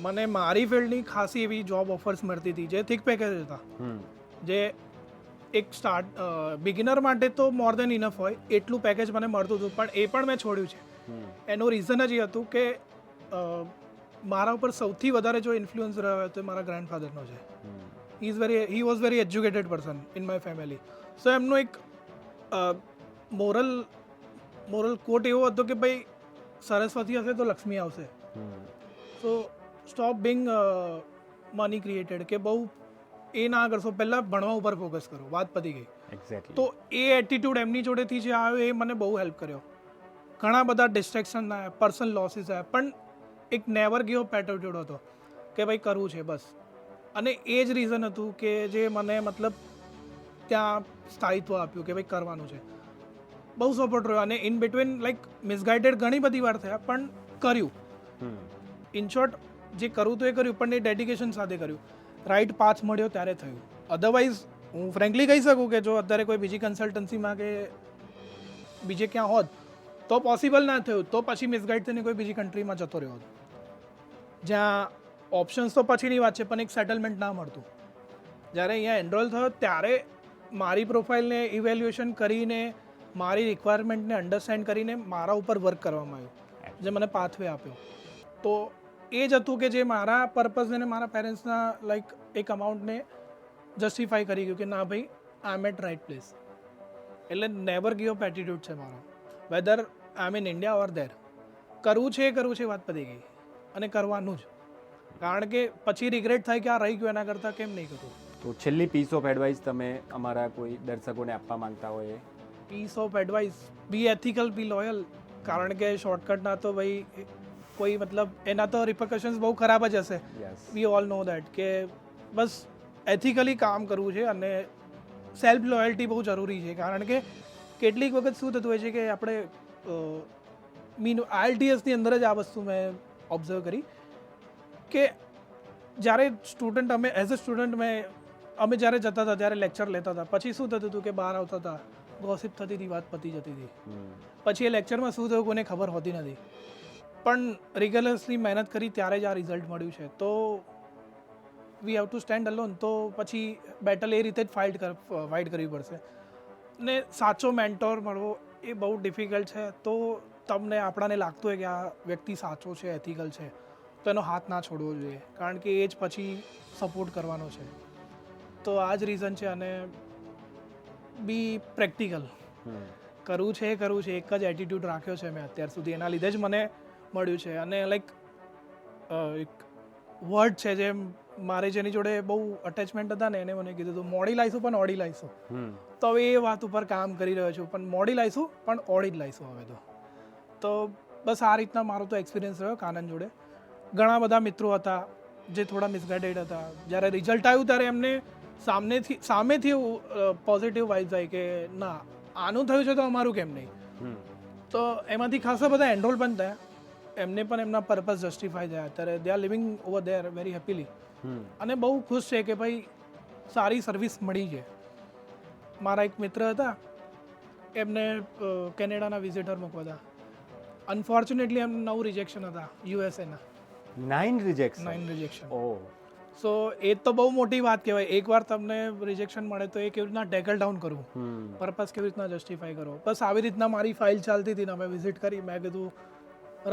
મને મારી ફિલ્ડની ખાસી એવી જોબ ઓફર્સ મળતી હતી જે થિક પેકેજ હતા, જે એક બિગિનર માટે તો મોર દેન ઇનફ હોય એટલું પેકેજ મને મળતું હતું, પણ એ પણ મેં છોડ્યું છે. એનું રીઝન જ એ હતું કે મારા ઉપર સૌથી વધારે જો ઇન્ફ્લુઅન્સ રહ્યો તો મારા ગ્રેન્ડફાધરનો છે. He was very educated person in my family. So એમનો એક મોરલ કોટ એવો હતો કે ભાઈ સરસ્વતી હશે તો લક્ષ્મી આવશે. સો સ્ટોપ બિંગ મની ક્રિએટેડ, કે બહુ એ ના કરશો, પહેલાં ભણવા ઉપર ફોકસ કરો, વાત પતી ગઈ. એક્ઝેક્ટલી. તો એ એટીટ્યૂડ એમની જોડેથી જે આવ્યો એ મને બહુ હેલ્પ કર્યો. ઘણા બધા ડિસ્ટ્રેક્શન આવ્યા, પર્સનલ લોસીસ આવ્યા, પણ એક નેવર ગીવ અપ એટીટ્યૂડ હતો કે ભાઈ કરવું છે બસ. અને એ જ રીઝન હતું કે જે મને મતલબ ત્યાં સ્થાયિત્વ આપ્યું કે ભાઈ કરવાનું છે. બહુ સપોર્ટ રહ્યો, અને ઇન બિટવીન લાઈક મિસગાઈડેડ ઘણી બધી વાર થયા, પણ કર્યું. ઇન શોર્ટ, જે કરવું તો એ કર્યું, પણ એ ડેડિકેશન સાથે કર્યું. રાઈટ પાથ મળ્યો ત્યારે થયું. અધરવાઇઝ હું ફ્રેન્કલી કહી શકું કે જો અત્યારે કોઈ બીજી કન્સલ્ટન્સીમાં કે બીજે ક્યાં હોત તો પોસિબલ ના થયું, તો પછી મિસગાઈડ થઈને કોઈ બીજી કન્ટ્રીમાં જતો રહ્યો હતો, જ્યાં ઓપ્શન્સ તો પછીની વાત છે, પણ એક સેટલમેન્ટ ના મળતું. જ્યારે અહીંયા એનરોલ થયો ત્યારે મારી પ્રોફાઇલને ઇવેલ્યુએશન કરીને, મારી રિક્વાયરમેન્ટને અન્ડરસ્ટેન્ડ કરીને મારા ઉપર વર્ક કરવામાં આવ્યું, જે મને પાથવે આપ્યો. તો એ જ હતું કે જે મારા પર્પઝને મારા પેરેન્ટ્સના લાઈક એક અમાઉન્ટને જસ્ટિફાઈ કરી ગયું કે ના ભાઈ I am at right place. એટલે નેવર ગીવ અપ એટીટ્યૂડ છે મારો, whether I am in India or there. કરવું છે વાત પતી ગઈ, અને કરવાનું જ. કારણ કે પછી રિગ્રેટ થાય કે આ રહી ગયું, એના કરતાં કેમ નહીં કરવું. તો છેલ્લી પીસ ઓફ એડવાઇસ તમે અમારા કોઈ દર્શકોને આપવા માંગતા હોય? Piece of advice, be ethical, be loyal. કારણ કે શોર્ટકટના તો ભાઈ કોઈ મતલબ એના તો રિપરકશન્સ બહુ ખરાબ જ હશે. વી ઓલ નો દેટ કે બસ એથિકલી કામ કરવું છે, અને સેલ્ફ લોયલ્ટી બહુ જરૂરી છે. કારણ કે કેટલીક વખત શું થતું હોય છે કે આપણે આઈએલટીએસની અંદર જ આ વસ્તુ મેં ઓબ્ઝર્વ કરી કે જ્યારે સ્ટુડન્ટ અમે જ્યારે જતા હતા ત્યારે લેક્ચર લેતા હતા, પછી શું થતું હતું કે બહાર આવતા હતા, ગોસિપ થતી હતી, વાત પતી જતી હતી. પછી એ લેક્ચરમાં શું થયું કોઈને ખબર હોતી નથી, પણ રિગ્યુલરસલી મહેનત કરી ત્યારે જ આ રિઝલ્ટ મળ્યું છે. તો we have to stand alone. તો પછી બેટલ એ રીતે જ ફાઇટ કરવી પડશે. ને સાચો મેન્ટોર મળવો એ બહુ ડિફિકલ્ટ છે. તો તમને આપણાને લાગતું હોય કે આ વ્યક્તિ સાચો છે, એથિકલ છે, તો એનો હાથ ના છોડવો જોઈએ, કારણ કે એ જ પછી સપોર્ટ કરવાનો છે. તો આ જ રીઝન છે. અને બી પ્રેક્ટિકલ, કરવું છે એક જ એટીટ્યૂડ રાખ્યો છે મેં અત્યાર સુધી, એના લીધે જ મને મળ્યું છે. અને લાઈક એક વર્ડ છે જે મારે જેની જોડે બહુ અટેચમેન્ટ હતા ને એને મને કીધું હતું, મોડી લાવીશું પણ ઓડી લાવીશું. તો હવે એ વાત ઉપર કામ કરી રહ્યો છું, પણ મોડી લાવીશું પણ ઓડી જ લાવીશું હવે તો બસ આ રીતના મારો તો એક્સપિરિયન્સ રહ્યો કાનન જોડે. ઘણા બધા મિત્રો હતા જે થોડા મિસગાઈડેડ હતા. જ્યારે રિઝલ્ટ આવ્યું ત્યારે એમને સામેથી પોઝિટિવ વાઇબ્સ આવી કે ના આનું થયું છે તો અમારું કેમ નહીં. તો એમાંથી ખાસા બધા એનરોલ પણ થયા. એમને પણ એમના પર્પઝ જસ્ટિફાઈ થયા. અત્યારે they are living over there very happily અને બહુ ખુશ છે કે ભાઈ સારી સર્વિસ મળી છે. મારા એક મિત્ર હતા, એમને કેનેડાના વિઝિટર મૂકવા હતા. અનફોર્ચ્યુનેટલી એમ 9 રિજેક્શન હતા યુએસએના. 9 રિજેક્શન. 9 રિજેક્શન. ઓહ. સો એ તો બહુ મોટી વાત કહેવાય. એકવાર તમને રિજેક્શન મળે તો એ કેવી રીતના ટેકલ ડાઉન કરવું, પર્પઝ કેવી રીતના જસ્ટિફાઈ કરો. બસ આવી રીતના મારી ફાઇલ ચાલતી હતી ને અમે વિઝિટ કરી. મેં કીધું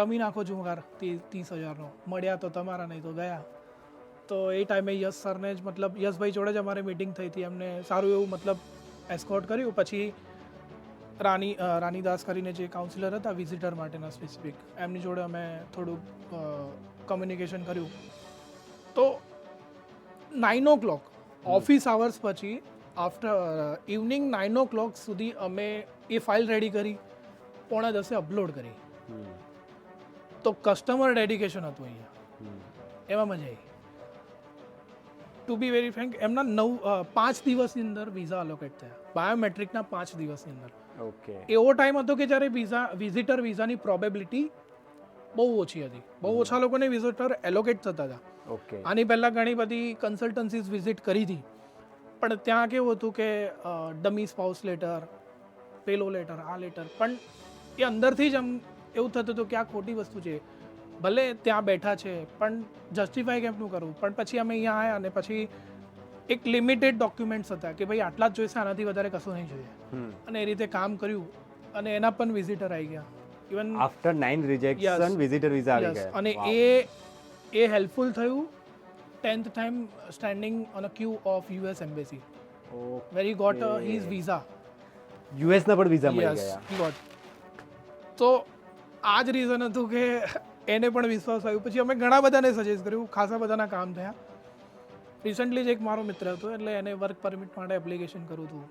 રમી નાખો જુગાર 30,000નો. મળ્યા તો તમારા, નહીં તો ગયા. તો એ ટાઈમે યશ સરને જ મતલબ યશભાઈ જોડે જ અમારી મિટિંગ થઈ હતી. એમને સારું એવું મતલબ એસ્કોર્ટ કર્યું. પછી રાનીદાસ કરીને જે કાઉન્સિલર હતા વિઝિટર માટેના સ્પેસિફિક, એમની જોડે અમે થોડુંક કમ્યુનિકેશન કર્યું. તો 9 o'clock ઓફિસ આવર્સ પછી આફ્ટર ઇવનિંગ 9 o'clock સુધી અમે એ ફાઇલ રેડી કરી, 9:30 અપલોડ કરી. તો કસ્ટમર ડેડિકેશન હતું અહીંયા, એમાં મજા આવી. ટુ બી વેરી ફ્રેન્ક, એમના 5 દિવસની અંદર વિઝા અલોકેટ થયા. બાયોમેટ્રિકના 5 દિવસની અંદર. ઓકે. એવો ટાઈમ હતો કે જ્યારે વિઝિટર વિઝાની પ્રોબેબિલિટી બહુ ઓછી હતી. બહુ ઓછા લોકોને વિઝિટર એલોકેટ થતા હતા. ઓકે. આની પહેલાં ઘણી બધી કન્સલ્ટન્સીસ વિઝિટ કરી હતી, પણ ત્યાં કેવું હતું કે ડમી સ્પાઉસ લેટર, પેલો લેટર, આ લેટર, પણ એ અંદરથી જ આમ એવું થતું હતું કે આ ખોટી વસ્તુ છે. ભલે ત્યાં બેઠા છે પણ જસ્ટિફાઈ કેમનું કરવું. પણ પછી અમે અહીંયા આવ્યા અને પછી એક લિમિટેડ ડોક્યુમેન્ટ્સ હતા કે ભાઈ આટલા જ જોઈશે, આનાથી વધારે કશું નહીં જોઈએ. અને એ રીતે કામ કર્યું અને એના પણ વિઝિટર આવી ગયા. Even after 9 rejection visitor visa આવી ગયા. અને એ હેલ્પફુલ થયું 10th time standing on a queue of US embassy. Very got his visa. US ના પણ વિઝા મળી ગયા. He got. તો આ જ રીઝન હતું કે એને પણ વિશ્વાસ આવ્યો. પછી અમે ઘણા બધાને સજેસ્ટ કર્યું, ખાસા બધાના કામ થયા. રિસન્ટલી જ એક મારો મિત્ર હતો, એટલે એને વર્ક પરમિટ માટે એપ્લિકેશન કર્યું હતું.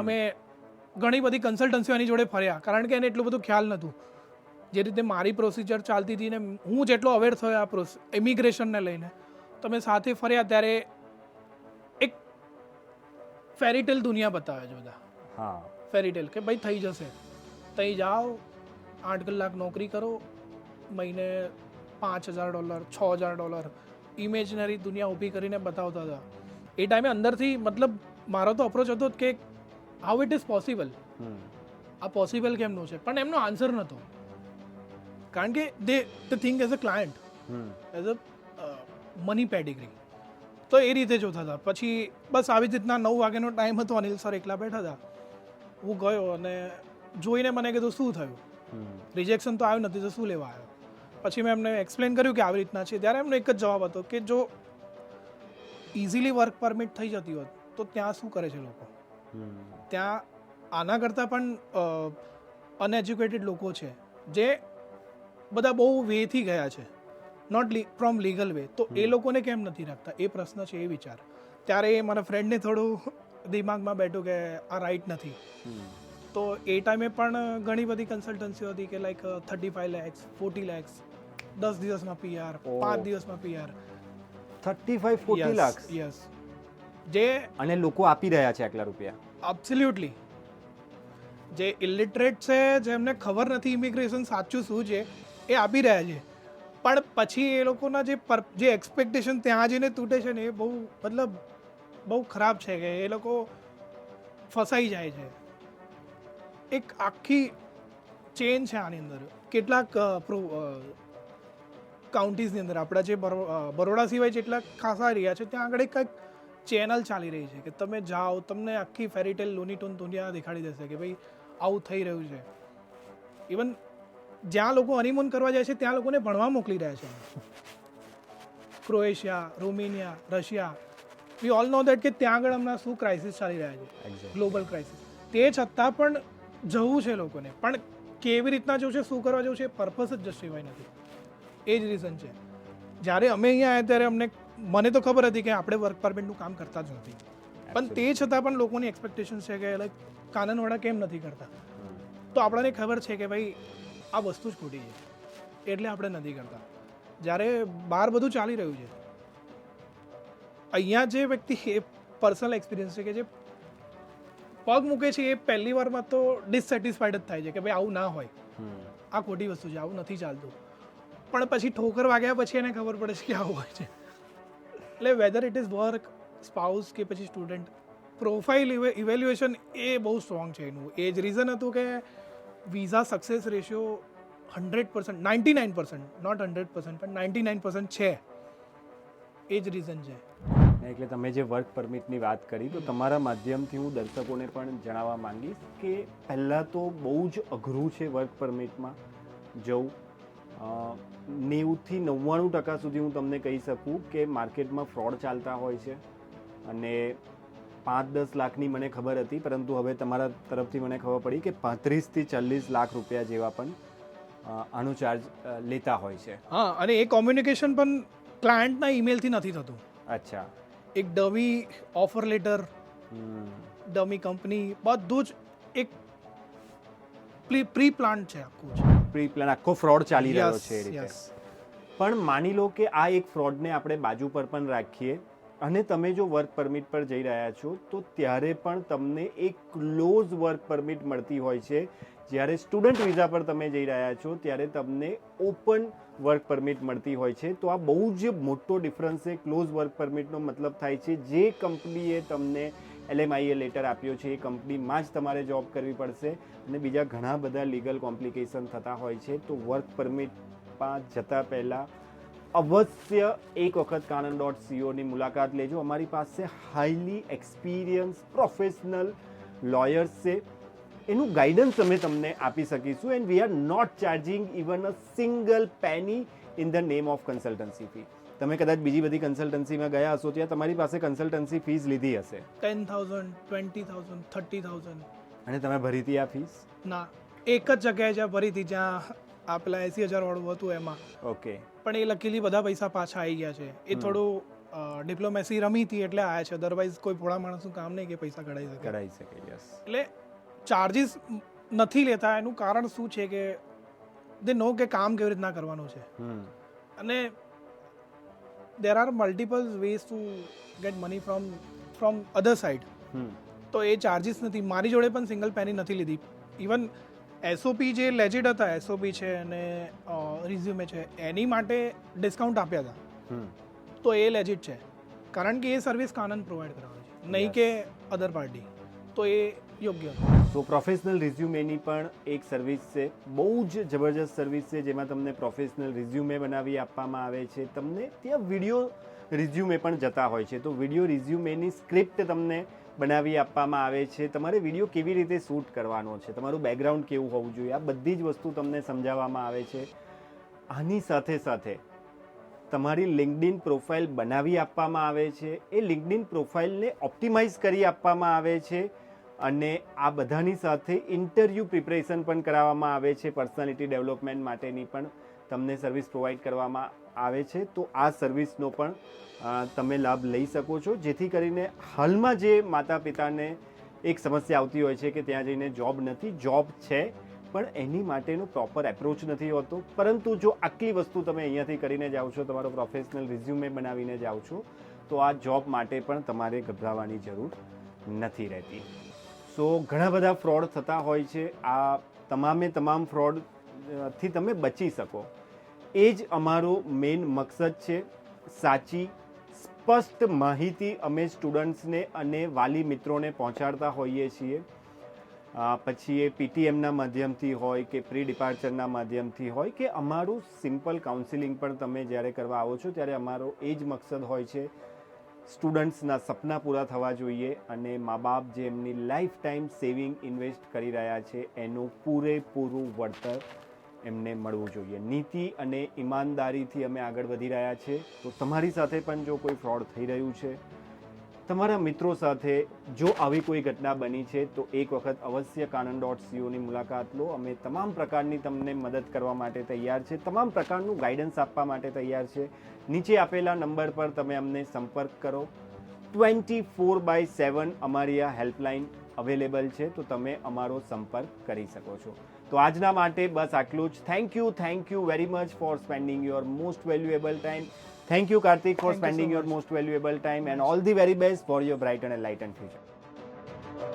અમે ઘણી બધી કન્સલ્ટન્સીઓ એની જોડે ફર્યા, કારણ કે એને એટલું બધું ખ્યાલ નહોતું. જે રીતે મારી પ્રોસિજર ચાલતી હતી ને હું જેટલો અવેર થયો આ ઇમિગ્રેશનને લઈને, તો અમે સાથે ફર્યા ત્યારે એક ફેરીટેલ દુનિયા બતાવે છે બધા. હા, ફેરીટેલ કે ભાઈ થઈ જશે, તઈ જાઓ, 8 કલાક નોકરી કરો, મહિને $5,000, $6,000 ઇમેજનરી દુનિયા ઊભી કરીને બતાવતા હતા. એ ટાઈમે અંદરથી મતલબ મારો તો અપ્રોચ હતો કે હાઉ ઇટ ઇઝ પોસિબલ, આ પોસિબલ કેમનું છે. પણ એમનો આન્સર નહોતો, કારણ કે they think as a client, as a money pedigree. તો એ રીતે જોતા હતા. પછી બસ આવી જ રીતના 9 વાગ્યાનો ટાઈમ હતો, અનિલ સર એકલા બેઠા હતા. હું ગયો અને જોઈને મને કીધું શું થયું, રિજેક્શન તો આવ્યું નથી તો શું લેવા આવ્યો. પછી મેં એમને એક્સપ્લેન કર્યું કે આવી રીતના છે. ત્યારે એમનો એક જ જવાબ હતો કે જો ઇઝીલી વર્ક પરમિટ થઈ જતી હોત તો ત્યાં શું કરે છે લોકો. ત્યાં આના કરતાં પણ અનએજ્યુકેટેડ લોકો છે જે બધા બહુ વેથી ગયા છે, નોટ ફ્રોમ લીગલ વે. તો એ લોકોને કેમ નથી રાખતા, એ પ્રશ્ન છે, એ વિચાર. ત્યારે એ મારા ફ્રેન્ડને થોડું દિમાગમાં બેઠું કે આ રાઈટ નથી. તો એ ટાઈમે પણ ઘણી બધી કન્સલ્ટન્સીઓ હતી કે લાઈક 35 lakhs, 40 lakhs, 10 દિવસમાં PR, 5 દિવસમાં PR. 35-40 લાખ. યસ. જે અને લોકો આપી રહ્યા છે આટલા રૂપિયા. એબ્સોલ્યુટલી. જે ઇલિટરેટ છે, જેમને ખબર નથી ઇમિગ્રેશન સાચું શું છે, એ આપી રહ્યા છે. પણ પછી એ લોકોના જે એક્સપેક્ટેશન ત્યાં જઈને તૂટે છે ને, એ બહુ મતલબ બહુ ખરાબ છે કે એ લોકો ફસાઈ જાય છે. એક આખી ચેન છે આની અંદર. કેટલાક કાઉન્ટીઝની અંદર, આપણા જે બરોડા સિવાય જેટલા ખાસા એરિયા છે, ત્યાં આગળ કંઈક ચેનલ ચાલી રહી છે કે તમે જાઓ, તમને આખી ફેરીટેલ લોનીટૂન દુનિયા દેખાડી દેશે કે ભાઈ આવું થઈ રહ્યું છે. ઇવન જ્યાં લોકો હનીમૂન કરવા જાય છે ત્યાં લોકોને ભણવા મોકલી રહ્યા છે. Croatia, Romania, Russia, we all know that કે ત્યાં આગળ હમણાં શું ક્રાઇસિસ ચાલી રહ્યા છે, ગ્લોબલ ક્રાઇસિસ. તે છતાં પણ જવું છે લોકોને. પણ કેવી રીતના જવું છે, શું કરવા જવું છે, પર્પસ જ જસ્ટિફાઈ નથી. એ જ રીઝન છે. જ્યારે અમે અહીંયા આવ્યા ત્યારે મને તો ખબર હતી કે આપણે વર્ક પરમિટનું કામ કરતા જ નથી, પણ તે છતાં પણ લોકોની એક્સપેક્ટેશન છે કે લાઈક કાનૂનવાળા કેમ નથી કરતા. તો આપણને ખબર છે કે ભાઈ આ વસ્તુ જ ખોટી છે, એટલે આપણે નથી કરતા. જ્યારે બહાર બધું ચાલી રહ્યું છે, અહીંયા જે વ્યક્તિ એ પર્સનલ એક્સપિરિયન્સ છે કે જે પગ મૂકે છે એ પહેલી વારમાં તો ડિસસેટિસ્ફાઈડ જ થાય છે કે ભાઈ આવું ના હોય, આ ખોટી વસ્તુ છે, આવું નથી ચાલતું. પણ પછી ઠોકર વાગ્યા પછી એને ખબર પડે છે કે આવું હોય છે. એટલે weather it is work, spouse કે પછી સ્ટુડન્ટ, પ્રોફાઇલ ઇવેલ્યુએશન એ બહુ સ્ટ્રોંગ છે એનું. એ જ રીઝન હતું કે વિઝા સક્સેસ રેશિયો 100%, 99%, નોટ 100%, પણ 99% છે. એ જ રીઝન છે. એટલે તમે જે વર્ક પરમિટની વાત કરી તો તમારા માધ્યમથી હું દર્શકોને પણ જણાવવા માંગીશ કે પહેલાં તો બહુ જ અઘરું છે વર્ક પરમિટમાં જવું. 90થી 99% સુધી હું તમને કહી શકું કે માર્કેટમાં ફ્રોડ ચાલતા હોય છે અને 5-10 લાખની મને ખબર હતી, પરંતુ હવે તમારા તરફથી મને ખબર પડી કે 35થી 40 લાખ રૂપિયા જેવા પણ આનો ચાર્જ લેતા હોય છે. હા, અને એ કોમ્યુનિકેશન પણ ક્લાયન્ટના ઈમેલથી નથી થતું. અચ્છા. એક dummy offer letter, dummy company, બધું જ એક પ્રી પ્લાન છે આખું જ. પ્રી પ્લાન આખો ફ્રોડ ચાલી રહ્યો છે એ રીતે. યસ. પણ માની લો કે આ એક ફ્રોડને આપણે બાજુ પર પણ રાખીએ અને તમે જો વર્ક પરમિટ પર જઈ રહ્યા છો તો ત્યારે પણ તમને એક ક્લોઝ વર્ક પરમિટ મળતી હોય છે. જ્યારે સ્ટુડન્ટ વિઝા પર તમે જઈ રહ્યા છો ત્યારે તમને ઓપન વર્ક પરમિટ મળતી હોય છે. તો આ બહુ જ મોટો ડિફરન્સ છે. ક્લોઝ વર્ક પરમિટનો મતલબ થાય છે જે કંપનીએ તમને LMIA લેટર આપ્યો છે એ કંપનીમાં જ તમારે જોબ કરવી પડશે અને બીજા ઘણા બધા લીગલ કોમ્પ્લિકેશન થતા હોય છે. તો વર્ક પરમિટમાં જતાં પહેલાં અવશ્ય એક વખત kanan.co ની મુલાકાત લેજો. અમારી પાસે હાઈલી એક્સપિરિયન્સ પ્રોફેશનલ લોયર્સ છે. એનું ગાઈડન્સ અમે તમને આપી શકીશું and we are not charging even a single penny in the name of consultancy fee. તમે કદાચ બીજી બધી કન્સલ્ટન્સીમાં ગયા હશો ત્યાં તમારી પાસે કન્સલ્ટન્સી ફીસ લીધી હશે 10,000, 20,000, 30,000. અને તમે ભરી હતી આ ફીસ? ના, એક જ જગ્યાએ જ્યાં ભરી હતી, જ્યાં આ પેલા 80,000 વાળું હતું એમાં. ઓકે. પણ એ લકીલી બધા પૈસા પાછા આવી ગયા છે. એ થોડું ડિપ્લોમેસી રમી હતી એટલે આવ્યા છે. અધરવાઇઝ કોઈ ભોળા માણસનું કામ નહીં કે પૈસા કઢાઈ શકે. યસ. એટલે ચાર્જિસ નથી લેતા. એનું કારણ શું છે કે દે નો કે કામ કેવી રીતના કરવાનું છે. અને there are multiple ways to get money from other side. તો એ ચાર્જિસ નથી. મારી જોડે પણ સિંગલ પેની નથી લીધી. ઇવન SOP જે લેજિટ હતા, SOP છે અને રિઝ્યુમે છે, એની માટે ડિસ્કાઉન્ટ આપ્યા હતા. તો એ લેજિટ છે કારણ કે એ સર્વિસ કાનન પ્રોવાઈડ કરાવે છે, નહીં કે અધર પાર્ટી. તો એ યોગ્ય છે. સો પ્રોફેશનલ રિઝ્યુમેની પણ એક સર્વિસ છે, બહુ જ જબરજસ્ત સર્વિસ છે જેમાં તમને પ્રોફેશનલ રિઝ્યુમે બનાવી આપવામાં આવે છે. તમને ત્યાં વિડીયો રિઝ્યુમે પણ જતા હોય છે. તો વિડીયો રિઝ્યુમેની સ્ક્રિપ્ટ તમને બનાવી આપવામાં આવે છે. તમારે વિડીયો કેવી રીતે શૂટ કરવાનો છે, તમારું બેકગ્રાઉન્ડ કેવું હોવું જોઈએ, આ બધી જ વસ્તુ તમને સમજાવવામાં આવે છે. આની સાથે સાથે તમારી લિંક્ડઇન પ્રોફાઇલ બનાવી આપવામાં આવે છે. એ લિંક્ડઇન પ્રોફાઇલને ઓપ્ટિમાઇઝ કરી આપવામાં આવે છે અને આ બધાની સાથે ઇન્ટરવ્યૂ પ્રિપરેશન પણ કરાવવામાં આવે છે. પર્સનાલિટી ડેવલપમેન્ટ માટેની પણ તમને સર્વિસ પ્રોવાઈડ કરવામાં આવે છે. તો આ સર્વિસનો પણ તમે લાભ લઈ શકો છો, જેથી કરીને હાલમાં જે માતા પિતાને એક સમસ્યા આવતી હોય છે કે ત્યાં જઈને જોબ નથી, જોબ છે પણ એની માટેનો પ્રોપર એપ્રોચ નથી હોતો. પરંતુ જો આટલી વસ્તુ તમે અહીંયાથી કરીને જાઓ છો, તમારો પ્રોફેશનલ રિઝ્યુમે બનાવીને જાઓ છો, તો આ જોબ માટે પણ તમારે ગભરાવાની જરૂર નથી રહેતી. સો ઘણા બધા ફ્રોડ થતા હોય છે. આ તમામ ફ્રોડથી તમે બચી શકો એ જ અમારો મેઇન મકસદ છે. સાચી સ્પષ્ટ માહિતી અમે સ્ટુડન્ટ્સને અને વાલી મિત્રોને પહોંચાડતા હોઈએ છીએ. પછી એ PTMના માધ્યમથી હોય કે પ્રી ડિપાર્ચરના માધ્યમથી હોય કે અમારું સિમ્પલ કાઉન્સિલિંગ પણ તમે જ્યારે કરવા આવો છો ત્યારે અમારો એ જ મકસદ હોય છે. સ્ટુડન્ટ્સના સપના પૂરા થવા જોઈએ અને મા બાપ જે એમની લાઈફ ટાઈમ સેવિંગ ઇન્વેસ્ટ કરી રહ્યા છે એનું પૂરેપૂરું વળતર એમને મળવું જોઈએ. નીતિ અને ઈમાનદારીથી અમે આગળ વધી રહ્યા છે. તો તમારી સાથે પણ જો કોઈ ફ્રોડ થઈ રહ્યું છે, તમારા મિત્રો સાથે જો આવી કોઈ ઘટના બની છે, તો એક વખત અવશ્ય kanan.co ની મુલાકાત લો. અમે તમામ પ્રકારની તમને મદદ કરવા માટે તૈયાર છે, તમામ પ્રકારનું ગાઈડન્સ આપવા માટે તૈયાર છે. નીચે આપેલા નંબર પર તમે અમને સંપર્ક કરો. 24/7 અમારી આ હેલ્પલાઇન અવેલેબલ છે, તો તમે અમારો સંપર્ક કરી શકો છો. તો આજના માટે બસ આટલું જ. Thank you very much for spending your most valuable time. Thank you, Karthik, for Thank you so spending your much. most valuable time, and all the very best for your bright and enlightened future.